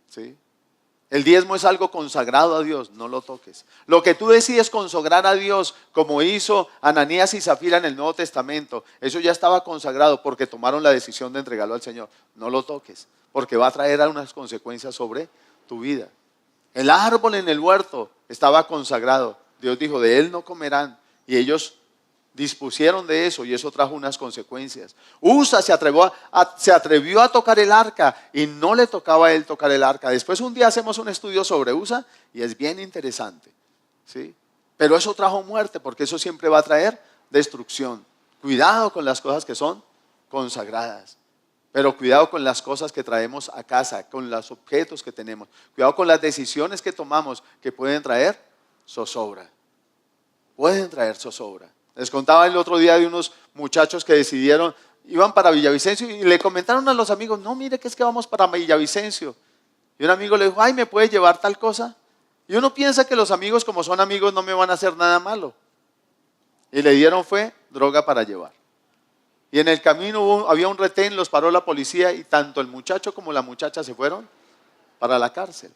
¿Sí? El diezmo es algo consagrado a Dios, no lo toques. Lo que tú decides consagrar a Dios, como hizo Ananías y Zafira en el Nuevo Testamento, eso ya estaba consagrado porque tomaron la decisión de entregarlo al Señor. No lo toques, porque va a traer unas consecuencias sobre tu vida. El árbol en el huerto estaba consagrado. Dios dijo, de él no comerán. Y ellos dispusieron de eso y eso trajo unas consecuencias. Usa se atrevió a tocar el arca y no le tocaba a él tocar el arca. Después un día hacemos un estudio sobre Usa y es bien interesante, ¿sí? Pero eso trajo muerte, porque eso siempre va a traer destrucción. Cuidado con las cosas que son consagradas, pero cuidado con las cosas que traemos a casa, con los objetos que tenemos. Cuidado con las decisiones que tomamos que pueden traer zozobra. Pueden traer zozobra. Les contaba el otro día de unos muchachos que decidieron, iban para Villavicencio y le comentaron a los amigos, no, mire que es que vamos para Villavicencio. Y un amigo le dijo, ay, ¿me puede llevar tal cosa? Y uno piensa que los amigos, como son amigos, no me van a hacer nada malo. Y le dieron fue droga para llevar. Y en el camino había un retén, los paró la policía y tanto el muchacho como la muchacha se fueron para la cárcel.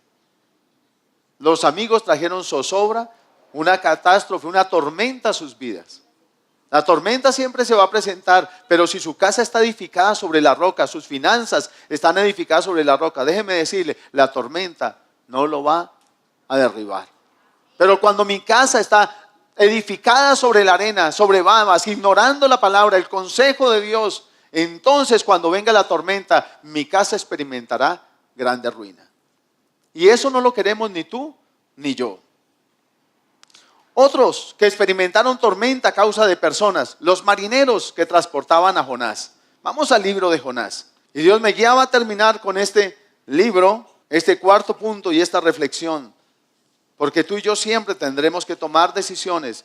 Los amigos trajeron zozobra, una catástrofe, una tormenta a sus vidas. La tormenta siempre se va a presentar, pero si su casa está edificada sobre la roca, sus finanzas están edificadas sobre la roca, déjeme decirle, la tormenta no lo va a derribar. Pero cuando mi casa está edificada sobre la arena, sobre vamas, ignorando la palabra, el consejo de Dios, entonces cuando venga la tormenta, mi casa experimentará grande ruina. Y eso no lo queremos ni tú ni yo. Otros que experimentaron tormenta a causa de personas, los marineros que transportaban a Jonás. Vamos al libro de Jonás. Y Dios me guiaba a terminar con este libro, este cuarto punto y esta reflexión. Porque tú y yo siempre tendremos que tomar decisiones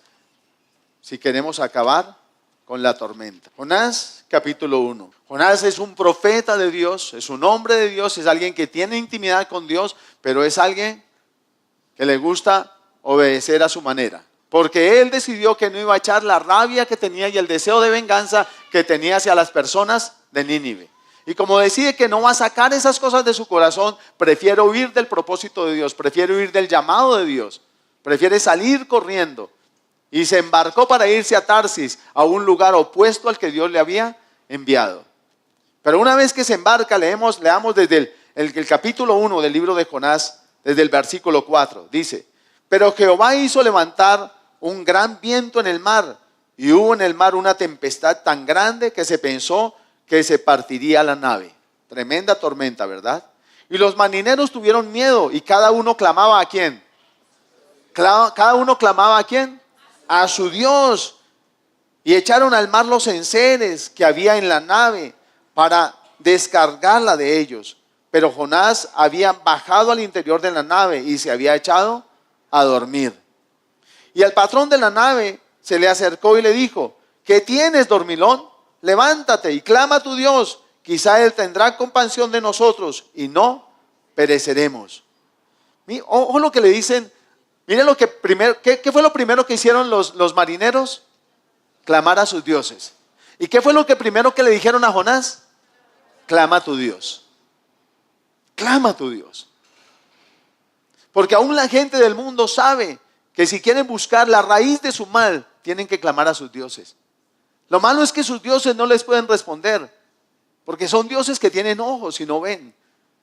si queremos acabar con la tormenta. Jonás, capítulo 1. Jonás es un profeta de Dios, es un hombre de Dios, es alguien que tiene intimidad con Dios, pero es alguien que le gusta obedecer a su manera, porque él decidió que no iba a echar la rabia que tenía y el deseo de venganza que tenía hacia las personas de Nínive. Y como decide que no va a sacar esas cosas de su corazón, prefiere huir del propósito de Dios, prefiere huir del llamado de Dios, prefiere salir corriendo y se embarcó para irse a Tarsis, a un lugar opuesto al que Dios le había enviado. Pero una vez que se embarca, leamos desde el capítulo 1 del libro de Jonás, desde el versículo 4, dice: pero Jehová hizo levantar un gran viento en el mar, y hubo en el mar una tempestad tan grande que se pensó que se partiría la nave. Tremenda tormenta, ¿verdad? Y los marineros tuvieron miedo, y cada uno clamaba ¿a quién? Cada uno clamaba ¿a quién? A su Dios. Y echaron al mar los enseres que había en la nave para descargarla de ellos. Pero Jonás había bajado al interior de la nave y se había echado a dormir. Y al patrón de la nave se le acercó y le dijo: ¿qué tienes, dormilón? Levántate y clama a tu Dios. Quizá Él tendrá compasión de nosotros y no pereceremos. Ojo lo que le dicen. Miren lo que primero, ¿qué fue lo primero que hicieron los marineros? Clamar a sus dioses. ¿Y qué fue lo que primero que le dijeron a Jonás? Clama a tu Dios. Clama a tu Dios. Porque aún la gente del mundo sabe que si quieren buscar la raíz de su mal, tienen que clamar a sus dioses. Lo malo es que sus dioses no les pueden responder, porque son dioses que tienen ojos y no ven,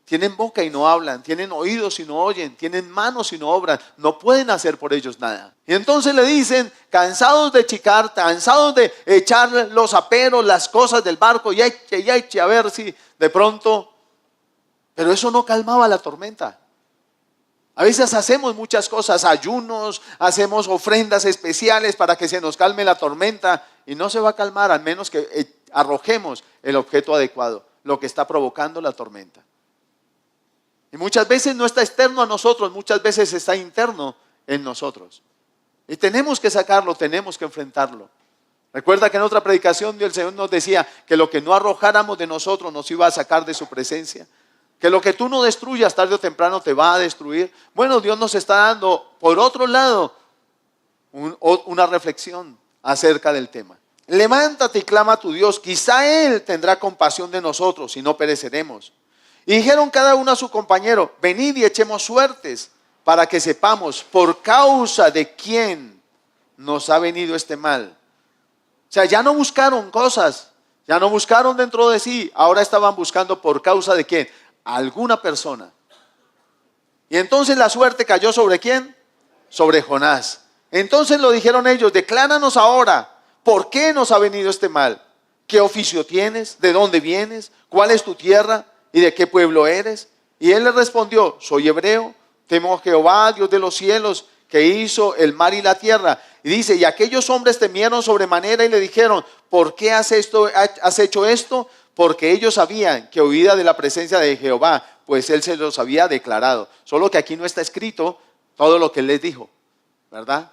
tienen boca y no hablan, tienen oídos y no oyen, tienen manos y no obran, no pueden hacer por ellos nada. Y entonces le dicen, cansados de chicar, cansados de echar los aperos, las cosas del barco, y eche, a ver si de pronto, pero eso no calmaba la tormenta. A veces hacemos muchas cosas, ayunos, hacemos ofrendas especiales para que se nos calme la tormenta y no se va a calmar al menos que arrojemos el objeto adecuado, lo que está provocando la tormenta. Y muchas veces no está externo a nosotros, muchas veces está interno en nosotros. Y tenemos que sacarlo, tenemos que enfrentarlo. Recuerda que en otra predicación el Señor nos decía que lo que no arrojáramos de nosotros nos iba a sacar de su presencia. Que lo que tú no destruyas tarde o temprano te va a destruir. Bueno, Dios nos está dando, por otro lado, una reflexión acerca del tema. Levántate y clama a tu Dios, quizá Él tendrá compasión de nosotros y no pereceremos. Y dijeron cada uno a su compañero, venid y echemos suertes para que sepamos por causa de quién nos ha venido este mal. O sea, ya no buscaron cosas, ya no buscaron dentro de sí, ahora estaban buscando por causa de quién. Alguna persona. Y entonces la suerte cayó ¿sobre quién? Sobre Jonás. Entonces lo dijeron ellos, decláranos ahora, ¿por qué nos ha venido este mal? ¿Qué oficio tienes? ¿De dónde vienes? ¿Cuál es tu tierra? ¿Y de qué pueblo eres? Y él le respondió, soy hebreo, temo a Jehová, Dios de los cielos, que hizo el mar y la tierra. Y dice, y aquellos hombres temieron sobremanera y le dijeron, ¿por qué has hecho esto? Porque ellos sabían que huida de la presencia de Jehová, pues Él se los había declarado. Solo que aquí no está escrito todo lo que Él les dijo, ¿verdad?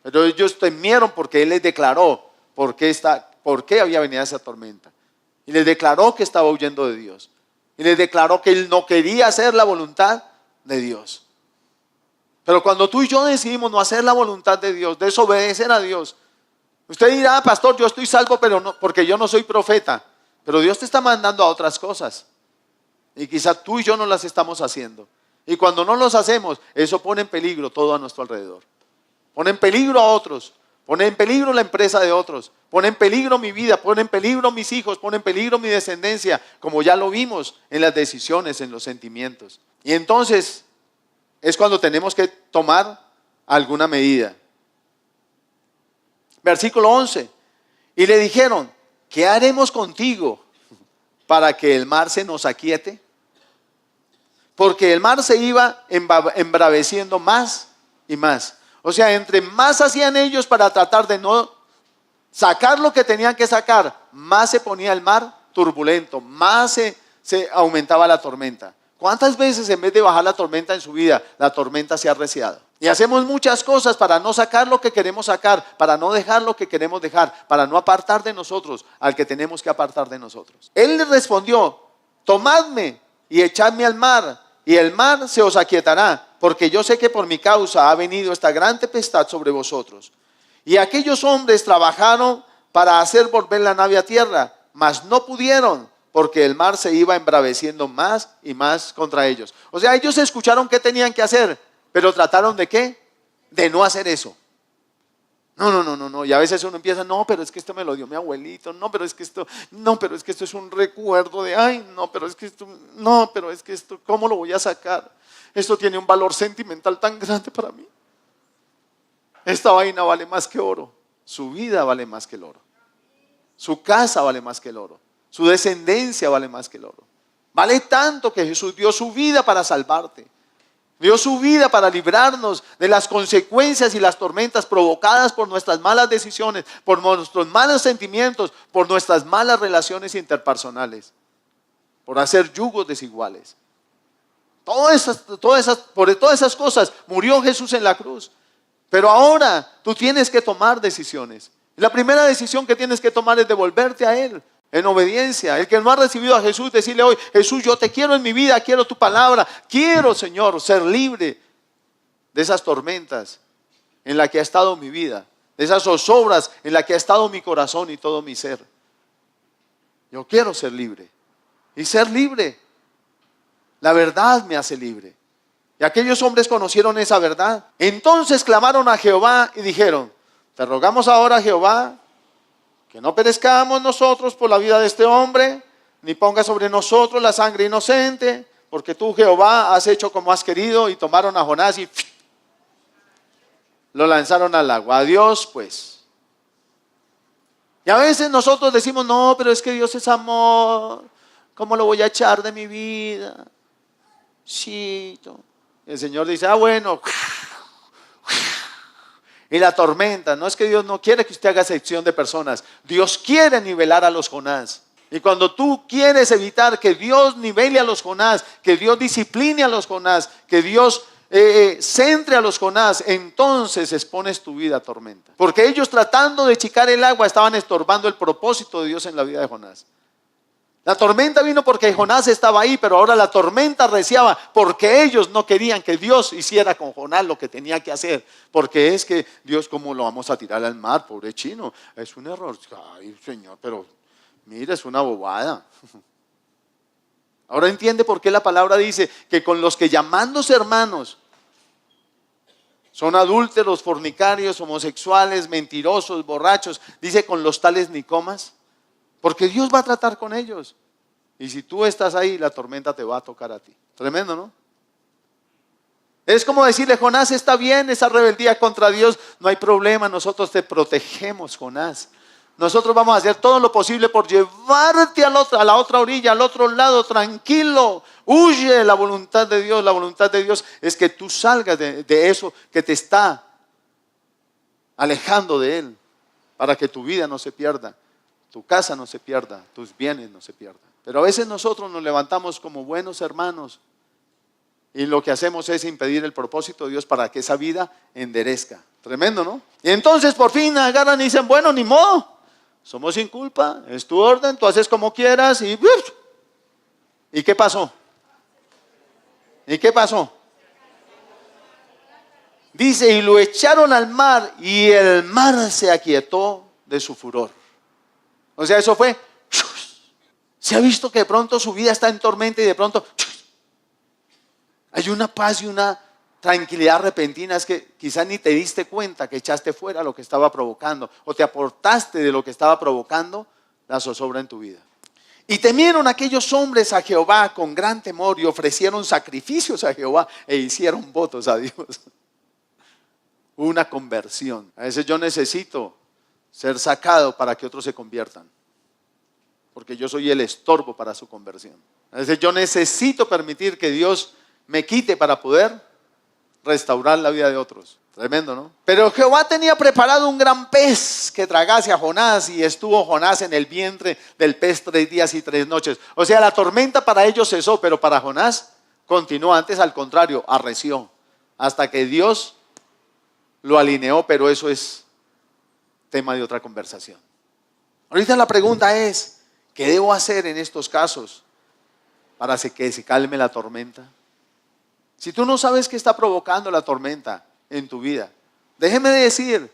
Pero ellos temieron porque Él les declaró por qué había venido esa tormenta. Y les declaró que estaba huyendo de Dios. Y les declaró que Él no quería hacer la voluntad de Dios. Pero cuando tú y yo decidimos no hacer la voluntad de Dios, desobedecer a Dios, usted dirá, pastor, yo estoy salvo pero no, porque yo no soy profeta. Pero Dios te está mandando a otras cosas. Y quizá tú y yo no las estamos haciendo. Y cuando no los hacemos, eso pone en peligro todo a nuestro alrededor. Pone en peligro a otros. Pone en peligro la empresa de otros. Pone en peligro mi vida. Pone en peligro mis hijos. Pone en peligro mi descendencia. Como ya lo vimos en las decisiones, en los sentimientos. Y entonces es cuando tenemos que tomar alguna medida. Versículo 11. Y le dijeron, ¿qué haremos contigo para que el mar se nos aquiete? Porque el mar se iba embraveciendo más y más. O sea, entre más hacían ellos para tratar de no sacar lo que tenían que sacar, más se ponía el mar turbulento, más se aumentaba la tormenta. ¿Cuántas veces en vez de bajar la tormenta en su vida, la tormenta se ha arreciado? Y hacemos muchas cosas para no sacar lo que queremos sacar, para no dejar lo que queremos dejar, para no apartar de nosotros al que tenemos que apartar de nosotros. Él le respondió, tomadme y echadme al mar, y el mar se os aquietará, porque yo sé que por mi causa ha venido esta gran tempestad sobre vosotros. Y aquellos hombres trabajaron para hacer volver la nave a tierra, mas no pudieron, porque el mar se iba embraveciendo más y más contra ellos. O sea, ellos escucharon qué tenían que hacer, pero trataron ¿de qué? De no hacer eso. No. Y a veces uno empieza, no, pero es que esto me lo dio mi abuelito, no, pero es que esto es un recuerdo de, pero es que esto, ¿cómo lo voy a sacar? Esto tiene un valor sentimental tan grande para mí. Esta vaina vale más que oro. Su vida vale más que el oro. Su casa vale más que el oro. Su descendencia vale más que el oro. Vale tanto que Jesús dio su vida para salvarte. Dio su vida para librarnos de las consecuencias y las tormentas provocadas por nuestras malas decisiones, por nuestros malos sentimientos, por nuestras malas relaciones interpersonales, por hacer yugos desiguales. Por todas esas cosas murió Jesús en la cruz. Pero ahora tú tienes que tomar decisiones. Y la primera decisión que tienes que tomar es devolverte a Él en obediencia. El que no ha recibido a Jesús, decirle hoy: Jesús, yo te quiero en mi vida, quiero tu palabra, quiero, Señor, ser libre de esas tormentas en las que ha estado mi vida, de esas zozobras en las que ha estado mi corazón y todo mi ser. Yo quiero ser libre. Y ser libre, la verdad me hace libre. Y aquellos hombres conocieron esa verdad. Entonces clamaron a Jehová y dijeron: te rogamos ahora, Jehová, que no perezcamos nosotros por la vida de este hombre, ni ponga sobre nosotros la sangre inocente, porque tú, Jehová, has hecho como has querido. Y tomaron a Jonás y lo lanzaron al agua. Adiós, pues. Y a veces nosotros decimos: no, pero es que Dios es amor, ¿cómo lo voy a echar de mi vida? Sí. El Señor dice: ah, bueno. Y la tormenta, no es que Dios no quiere que usted haga excepción de personas, Dios quiere nivelar a los Jonás. Y cuando tú quieres evitar que Dios nivele a los Jonás, que Dios discipline a los Jonás, que Dios centre a los Jonás, entonces expones tu vida a tormenta. Porque ellos, tratando de achicar el agua, estaban estorbando el propósito de Dios en la vida de Jonás. La tormenta vino porque Jonás estaba ahí, pero ahora la tormenta arreciaba porque ellos no querían que Dios hiciera con Jonás lo que tenía que hacer. Porque es que Dios, ¿cómo lo vamos a tirar al mar? Pobre chino, es un error. Ay, Señor, pero mira, es una bobada. Ahora entiende por qué la palabra dice que con los que, llamándose hermanos, son adúlteros, fornicarios, homosexuales, mentirosos, borrachos, dice: con los tales ni comas. Porque Dios va a tratar con ellos. Y si tú estás ahí, la tormenta te va a tocar a ti. Tremendo, ¿no? Es como decirle: Jonás, está bien esa rebeldía contra Dios, no hay problema, nosotros te protegemos, Jonás. Nosotros vamos a hacer todo lo posible por llevarte a la otra orilla, al otro lado, tranquilo. Huye de la voluntad de Dios. La voluntad de Dios es que tú salgas de eso que te está alejando de Él, para que tu vida no se pierda, tu casa no se pierda, tus bienes no se pierdan. Pero a veces nosotros nos levantamos como buenos hermanos y lo que hacemos es impedir el propósito de Dios para que esa vida enderezca. Tremendo, ¿no? Y entonces por fin agarran y dicen: bueno, ni modo, somos sin culpa, es tu orden, tú haces como quieras. ¿Y qué pasó? ¿Y qué pasó? Dice: y lo echaron al mar, y el mar se aquietó de su furor. O sea, eso fue. ¿Se ha visto que de pronto su vida está en tormenta y de pronto hay una paz y una tranquilidad repentina? Es que quizás ni te diste cuenta que echaste fuera lo que estaba provocando, o te aportaste de lo que estaba provocando la zozobra en tu vida. Y temieron aquellos hombres a Jehová con gran temor, y ofrecieron sacrificios a Jehová e hicieron votos a Dios. Una conversión. A veces yo necesito ser sacado para que otros se conviertan, porque yo soy el estorbo para su conversión. A veces yo necesito permitir que Dios me quite para poder restaurar la vida de otros. Tremendo, ¿no? Pero Jehová tenía preparado un gran pez que tragase a Jonás, y estuvo Jonás en el vientre del pez 3 días y 3 noches. O sea, la tormenta para ellos cesó, pero para Jonás continuó. Antes, al contrario, arreció hasta que Dios lo alineó, pero eso es tema de otra conversación. Ahorita la pregunta es: ¿qué debo hacer en estos casos para que se calme la tormenta? Si tú no sabes qué está provocando la tormenta en tu vida, déjeme decir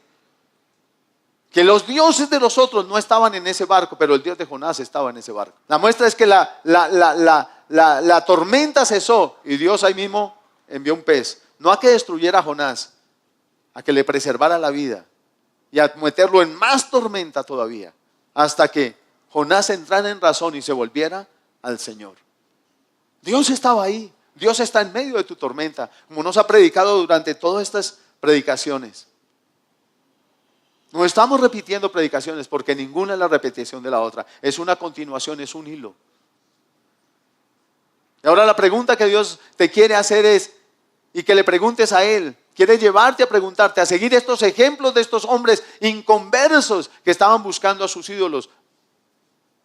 que los dioses de los otros no estaban en ese barco, pero el Dios de Jonás estaba en ese barco. La muestra es que la tormenta cesó, y Dios ahí mismo envió un pez, no a que destruyera a Jonás, a que le preservara la vida y a meterlo en más tormenta todavía, hasta que Jonás entrara en razón y se volviera al Señor. Dios estaba ahí. Dios está en medio de tu tormenta, como nos ha predicado durante todas estas predicaciones. No estamos repitiendo predicaciones, porque ninguna es la repetición de la otra. Es una continuación, es un hilo. Y ahora la pregunta que Dios te quiere hacer es, y que le preguntes a Él, quiere llevarte a preguntarte, a seguir estos ejemplos de estos hombres inconversos que estaban buscando a sus ídolos.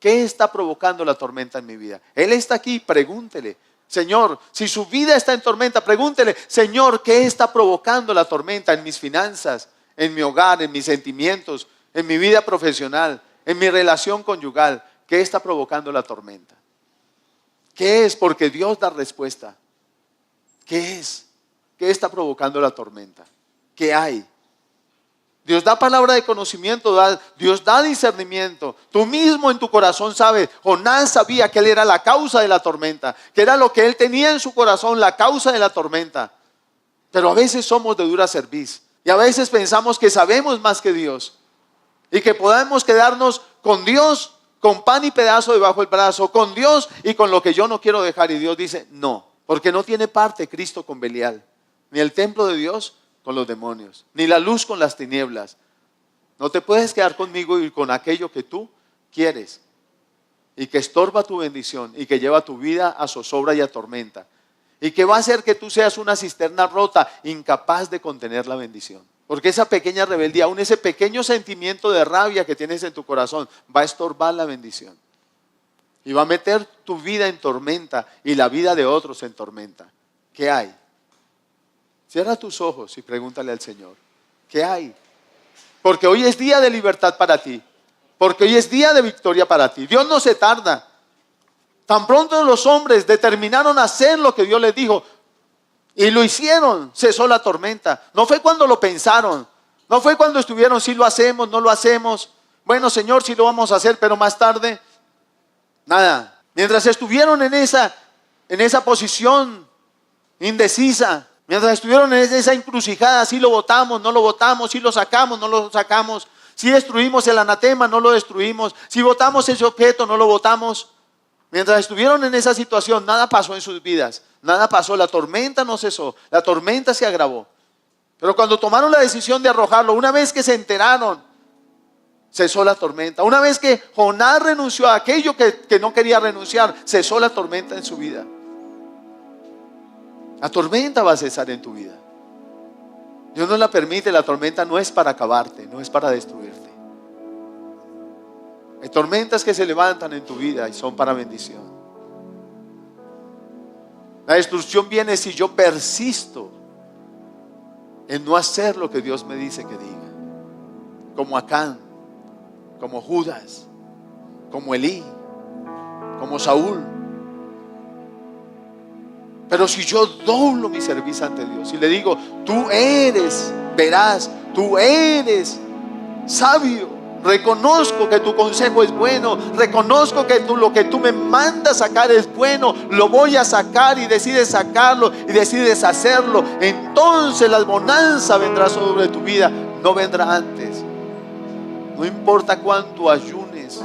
¿Qué está provocando la tormenta en mi vida? Él está aquí, pregúntele. Señor, si su vida está en tormenta, pregúntele: Señor, ¿qué está provocando la tormenta en mis finanzas, en mi hogar, en mis sentimientos, en mi vida profesional, en mi relación conyugal. ¿Qué está provocando la tormenta? ¿Qué es? Porque Dios da respuesta. ¿Qué es? ¿Qué está provocando la tormenta? ¿Qué hay? Dios da palabra de conocimiento, Dios da discernimiento. Tú mismo en tu corazón sabes. Jonás sabía que él era la causa de la tormenta, que era lo que él tenía en su corazón, la causa de la tormenta. Pero a veces somos de dura cerviz y a veces pensamos que sabemos más que Dios y que podemos quedarnos con Dios, con pan y pedazo debajo del brazo, con Dios y con lo que yo no quiero dejar. Y Dios dice no, porque no tiene parte Cristo con Belial, ni el templo de Dios con los demonios, ni la luz con las tinieblas. No te puedes quedar conmigo y con aquello que tú quieres y que estorba tu bendición y que lleva tu vida a zozobra y a tormenta y que va a hacer que tú seas una cisterna rota, incapaz de contener la bendición. Porque esa pequeña rebeldía, aún ese pequeño sentimiento de rabia que tienes en tu corazón, va a estorbar la bendición y va a meter tu vida en tormenta y la vida de otros en tormenta. ¿Qué hay? Cierra tus ojos y pregúntale al Señor, ¿qué hay? Porque hoy es día de libertad para ti, porque hoy es día de victoria para ti. Dios no se tarda. Tan pronto los hombres determinaron hacer lo que Dios les dijo y lo hicieron, cesó la tormenta. No fue cuando lo pensaron, no fue cuando estuvieron, si lo hacemos, no lo hacemos. Bueno, Señor, sí lo vamos a hacer, pero más tarde, nada. Mientras estuvieron en esa posición indecisa, mientras estuvieron en esa encrucijada, si lo votamos, no lo votamos, si lo sacamos, no lo sacamos, si destruimos el anatema, no lo destruimos, si votamos ese objeto, no lo votamos. Mientras estuvieron en esa situación, nada pasó en sus vidas, nada pasó, la tormenta no cesó, la tormenta se agravó. Pero cuando tomaron la decisión de arrojarlo, una vez que se enteraron, cesó la tormenta. Una vez que Jonás renunció a aquello que no quería renunciar, cesó la tormenta en su vida. La tormenta va a cesar en tu vida. Dios no la permite, la tormenta no es para acabarte, no es para destruirte. Hay tormentas que se levantan en tu vida y son para bendición. La destrucción viene si yo persisto en no hacer lo que Dios me dice que diga. Como Acán, como Judas, como Elí, como Saúl. Pero si yo doblo mi servicio ante Dios y le digo, tú eres veraz, tú eres sabio, reconozco que tu consejo es bueno, reconozco que lo que tú me mandas sacar es bueno, lo voy a sacar, y decides sacarlo y decides hacerlo, entonces la bonanza vendrá sobre tu vida, no vendrá antes. No importa cuánto ayunes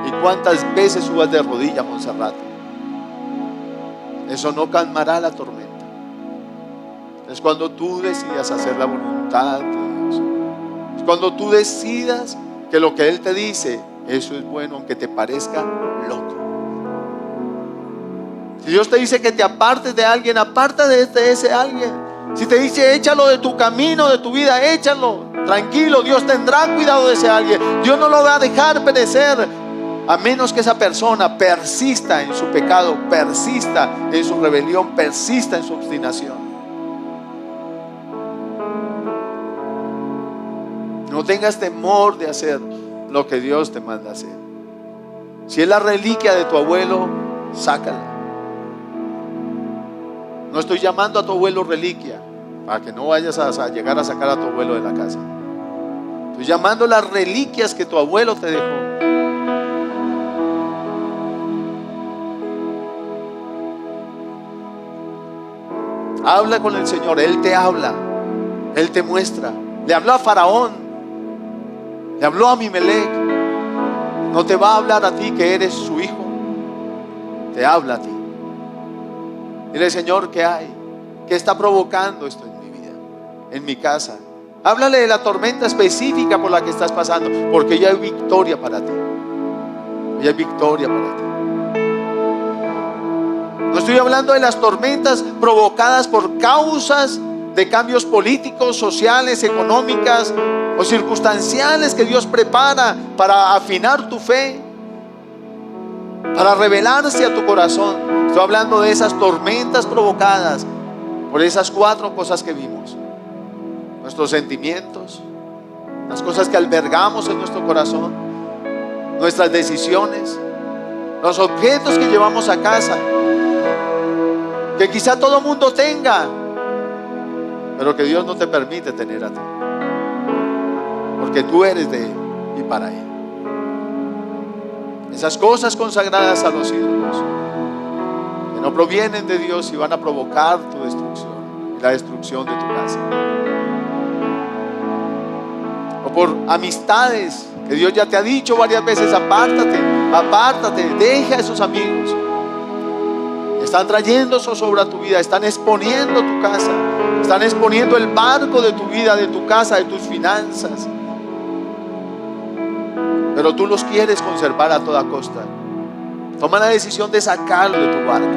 y cuántas veces subas de rodillas, Montserrat, eso no calmará la tormenta. Es cuando tú decidas hacer la voluntad de Dios. Es cuando tú decidas que lo que Él te dice, eso es bueno, aunque te parezca loco. Si Dios te dice que te apartes de alguien, apártate de ese alguien. Si te dice échalo de tu camino, de tu vida, échalo. Tranquilo, Dios tendrá cuidado de ese alguien. Dios no lo va a dejar perecer, a menos que esa persona persista en su pecado, persista en su rebelión, persista en su obstinación. No tengas temor de hacer lo que Dios te manda hacer. Si es la reliquia de tu abuelo, sácala. No estoy llamando a tu abuelo reliquia, para que no vayas a llegar a sacar a tu abuelo de la casa. Estoy llamando las reliquias que tu abuelo te dejó. Habla con el Señor, Él te habla, Él te muestra. Le habló a Faraón, le habló a Abimelech. No te va a hablar a ti que eres su hijo, te habla a ti. Dile, Señor, ¿qué hay? ¿Qué está provocando esto en mi vida, en mi casa? Háblale de la tormenta específica por la que estás pasando, porque ya hay victoria para ti. Ya hay victoria para ti. No estoy hablando de las tormentas provocadas por causas de cambios políticos, sociales, económicas o circunstanciales que Dios prepara para afinar tu fe, para revelarse a tu corazón. Estoy hablando de esas tormentas provocadas por esas 4 cosas que vimos: nuestros sentimientos, las cosas que albergamos en nuestro corazón, nuestras decisiones, los objetos que llevamos a casa, que quizá todo mundo tenga, pero que Dios no te permite tener a ti, porque tú eres de Él y para Él. Esas cosas consagradas a los ídolos, que no provienen de Dios y van a provocar tu destrucción y la destrucción de tu casa. O por amistades que Dios ya te ha dicho varias veces: apártate, apártate, deja a esos amigos. Están trayendo zozobra a tu vida, están exponiendo tu casa, están exponiendo el barco de tu vida, de tu casa, de tus finanzas. Pero tú los quieres conservar a toda costa. Toma la decisión de sacarlo de tu barca.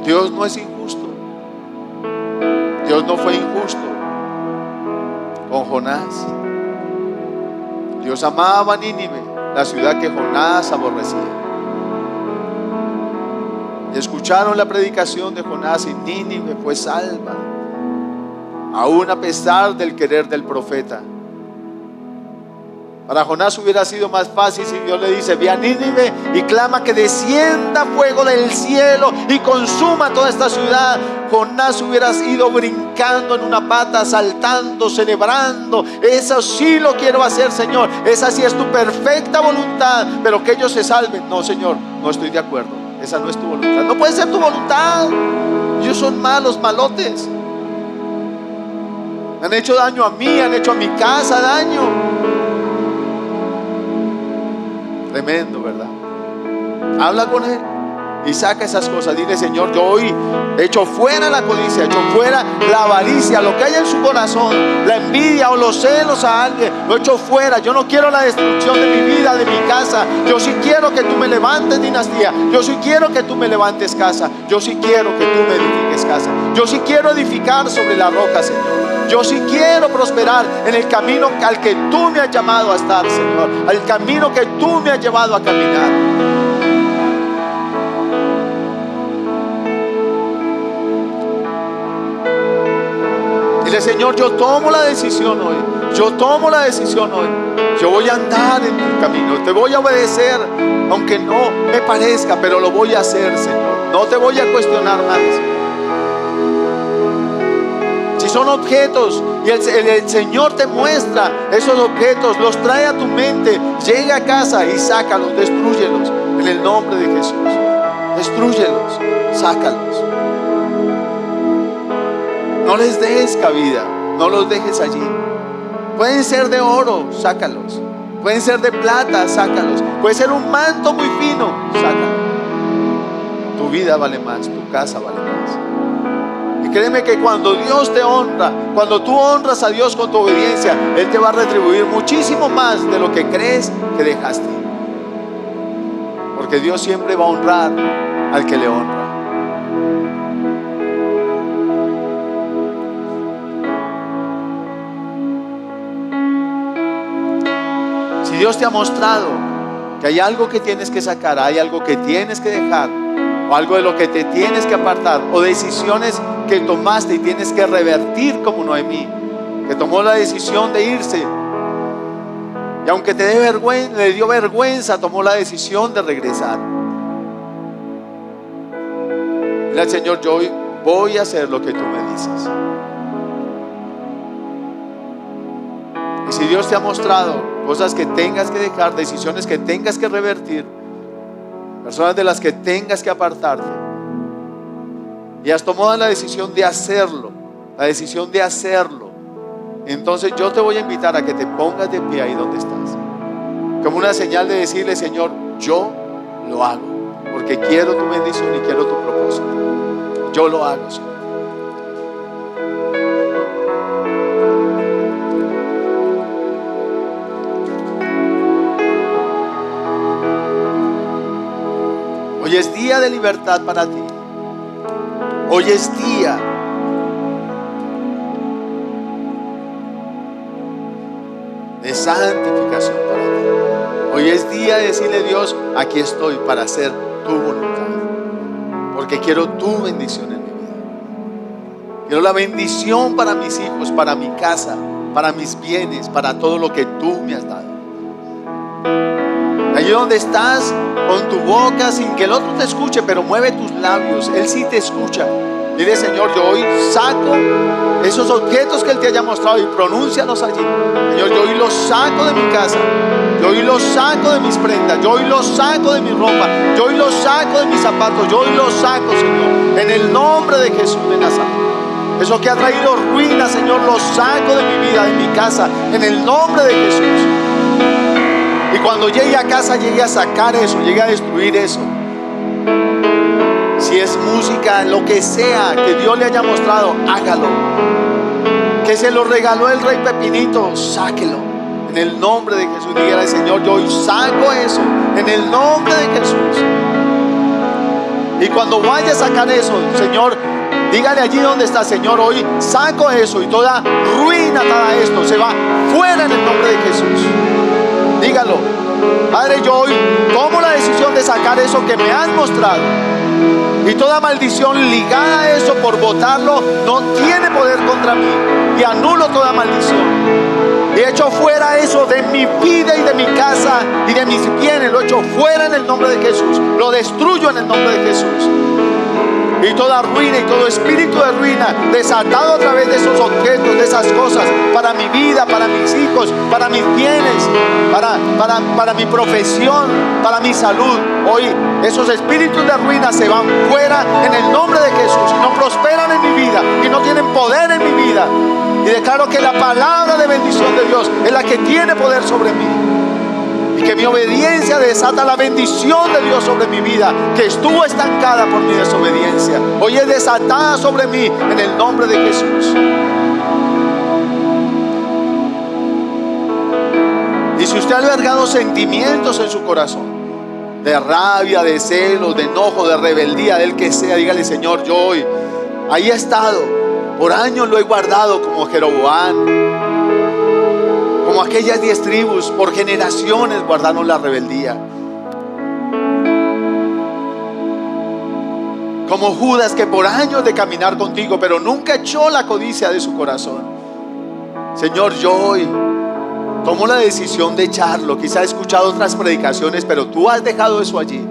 Dios no es injusto. Dios no fue injusto con Jonás. Dios amaba a Nínive, la ciudad que Jonás aborrecía. Y escucharon la predicación de Jonás y Nínive fue salva, aún a pesar del querer del profeta. Para Jonás hubiera sido más fácil si Dios le dice: ve a Nínive y clama que descienda fuego del cielo y consuma toda esta ciudad. Jonás hubiera ido brincando en una pata, saltando, celebrando: eso sí lo quiero hacer, Señor, esa sí es tu perfecta voluntad, pero que ellos se salven. No, Señor, no estoy de acuerdo, esa no es tu voluntad, no puede ser tu voluntad. Ellos son malos, malotes, han hecho daño a mí, han hecho a mi casa daño. Tremendo, ¿verdad? Habla con Él y saca esas cosas. Dile: Señor, yo hoy echo fuera la codicia, echo fuera la avaricia, lo que hay en su corazón, la envidia o los celos a alguien, lo echo fuera. Yo no quiero la destrucción de mi vida, de mi casa. Yo sí quiero que tú me levantes dinastía. Yo sí quiero que tú me levantes casa. Yo sí quiero que tú me edifiques casa. Yo sí quiero edificar sobre la roca, Señor. Yo sí quiero prosperar en el camino al que tú me has llamado a estar, Señor, al camino que tú me has llevado a caminar. Dile: Señor, yo tomo la decisión hoy. Yo tomo la decisión hoy. Yo voy a andar en tu camino. Te voy a obedecer, aunque no me parezca, pero lo voy a hacer, Señor. No te voy a cuestionar más. Si son objetos y el Señor te muestra esos objetos, los trae a tu mente, llega a casa y sácalos, destrúyelos en el nombre de Jesús. Destrúyelos, sácalos. No les des cabida, no los dejes allí. Pueden ser de oro, sácalos. Pueden ser de plata, sácalos. Puede ser un manto muy fino, sácalo. Tu vida vale más, tu casa vale más. Y créeme que cuando Dios te honra, cuando tú honras a Dios con tu obediencia, Él te va a retribuir muchísimo más de lo que crees que dejaste. Porque Dios siempre va a honrar al que le honra. Si Dios te ha mostrado que hay algo que tienes que sacar, hay algo que tienes que dejar, o algo de lo que te tienes que apartar, o decisiones que tomaste y tienes que revertir, como Noemí, que tomó la decisión de irse, y aunque te dé vergüenza, le dio vergüenza, tomó la decisión de regresar. Dile al Señor: yo hoy voy a hacer lo que tú me dices. Y si Dios te ha mostrado cosas que tengas que dejar, decisiones que tengas que revertir, personas de las que tengas que apartarte, y has tomado la decisión de hacerlo, entonces yo te voy a invitar a que te pongas de pie ahí donde estás, como una señal de decirle: Señor, yo lo hago, porque quiero tu bendición y quiero tu propósito. Yo lo hago, Señor. Hoy es día de libertad para ti. Hoy es día de santificación para ti. Hoy es día de decirle a Dios: aquí estoy para hacer tu voluntad, porque quiero tu bendición en mi vida. Quiero la bendición para mis hijos, para mi casa, para mis bienes, para todo lo que tú me has dado. Allí donde estás, con tu boca, sin que el otro te escuche, pero mueve tus labios, Él sí te escucha. Dile: Señor, yo hoy saco esos objetos que Él te haya mostrado y pronúncialos allí. Señor, yo hoy los saco de mi casa, yo hoy los saco de mis prendas, yo hoy los saco de mi ropa, yo hoy los saco de mis zapatos, yo hoy los saco, Señor, en el nombre de Jesús de Nazaret. Eso que ha traído ruina, Señor, lo saco de mi vida, de mi casa, en el nombre de Jesús. Y cuando llegue a casa, llegue a sacar eso, llegue a destruir eso. Si es música, lo que sea que Dios le haya mostrado, hágalo. Que se lo regaló el rey Pepinito, sáquelo. En el nombre de Jesús, dígale: Señor, yo hoy saco eso, en el nombre de Jesús. Y cuando vaya a sacar eso, Señor, dígale allí donde está: Señor, hoy saco eso, y toda ruina, todo esto se va fuera en el nombre de Jesús. Dígalo: Padre, yo hoy tomo la decisión de sacar eso que me has mostrado, y toda maldición ligada a eso, por botarlo, no tiene poder contra mí, y anulo toda maldición. Y echo fuera eso de mi vida y de mi casa y de mis bienes. Lo echo fuera en el nombre de Jesús. Lo destruyo en el nombre de Jesús. Y toda ruina y todo espíritu de ruina desatado a través de esos objetos, de esas cosas, para mi vida, para mis hijos, para mis bienes, para mi profesión, para mi salud. Hoy esos espíritus de ruina se van fuera en el nombre de Jesús, y no prosperan en mi vida, y no tienen poder en mi vida. Y declaro que la palabra de bendición de Dios es la que tiene poder sobre mí, y que mi obediencia desata la bendición de Dios sobre mi vida, que estuvo estancada por mi desobediencia. Hoy es desatada sobre mí en el nombre de Jesús. Y si usted ha albergado sentimientos en su corazón, de rabia, de celos, de enojo, de rebeldía, del que sea, dígale: Señor, yo hoy ahí he estado, por años lo he guardado, como Jeroboam, como aquellas 10 tribus, por generaciones guardaron la rebeldía. Como Judas, que por años de caminar contigo, pero nunca echó la codicia de su corazón. Señor, yo hoy tomo la decisión de echarlo. Quizá he escuchado otras predicaciones, pero tú has dejado eso allí.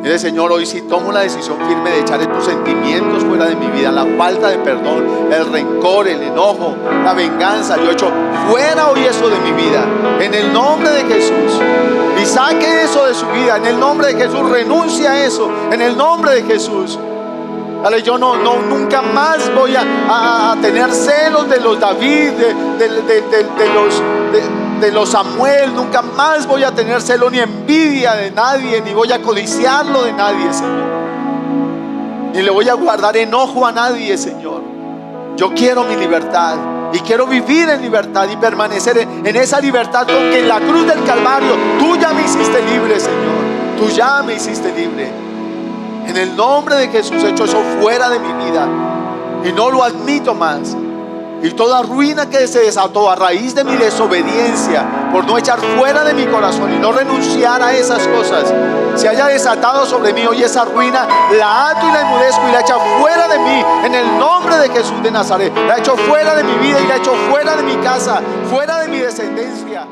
Mire, Señor, hoy sí tomo la decisión firme de echar estos sentimientos fuera de mi vida, la falta de perdón, el rencor, el enojo, la venganza. Yo echo fuera hoy eso de mi vida, en el nombre de Jesús. Y saque eso de su vida, en el nombre de Jesús. Renuncia a eso, en el nombre de Jesús. Dale: yo nunca más voy a tener celos de los David, de los Samuel. Nunca más voy a tener celo ni envidia de nadie, ni voy a codiciarlo de nadie, Señor, ni le voy a guardar enojo a nadie, Señor. Yo quiero mi libertad, y quiero vivir en libertad y permanecer en esa libertad, con que en la cruz del Calvario tú ya me hiciste libre, Señor. Tú ya me hiciste libre. En el nombre de Jesús echo eso fuera de mi vida, y no lo admito más. Y toda ruina que se desató a raíz de mi desobediencia, por no echar fuera de mi corazón y no renunciar a esas cosas, se haya desatado sobre mí hoy, esa ruina la ato y la enmudezco y la echo fuera de mí, en el nombre de Jesús de Nazaret. La echo fuera de mi vida y la echo fuera de mi casa, fuera de mi descendencia.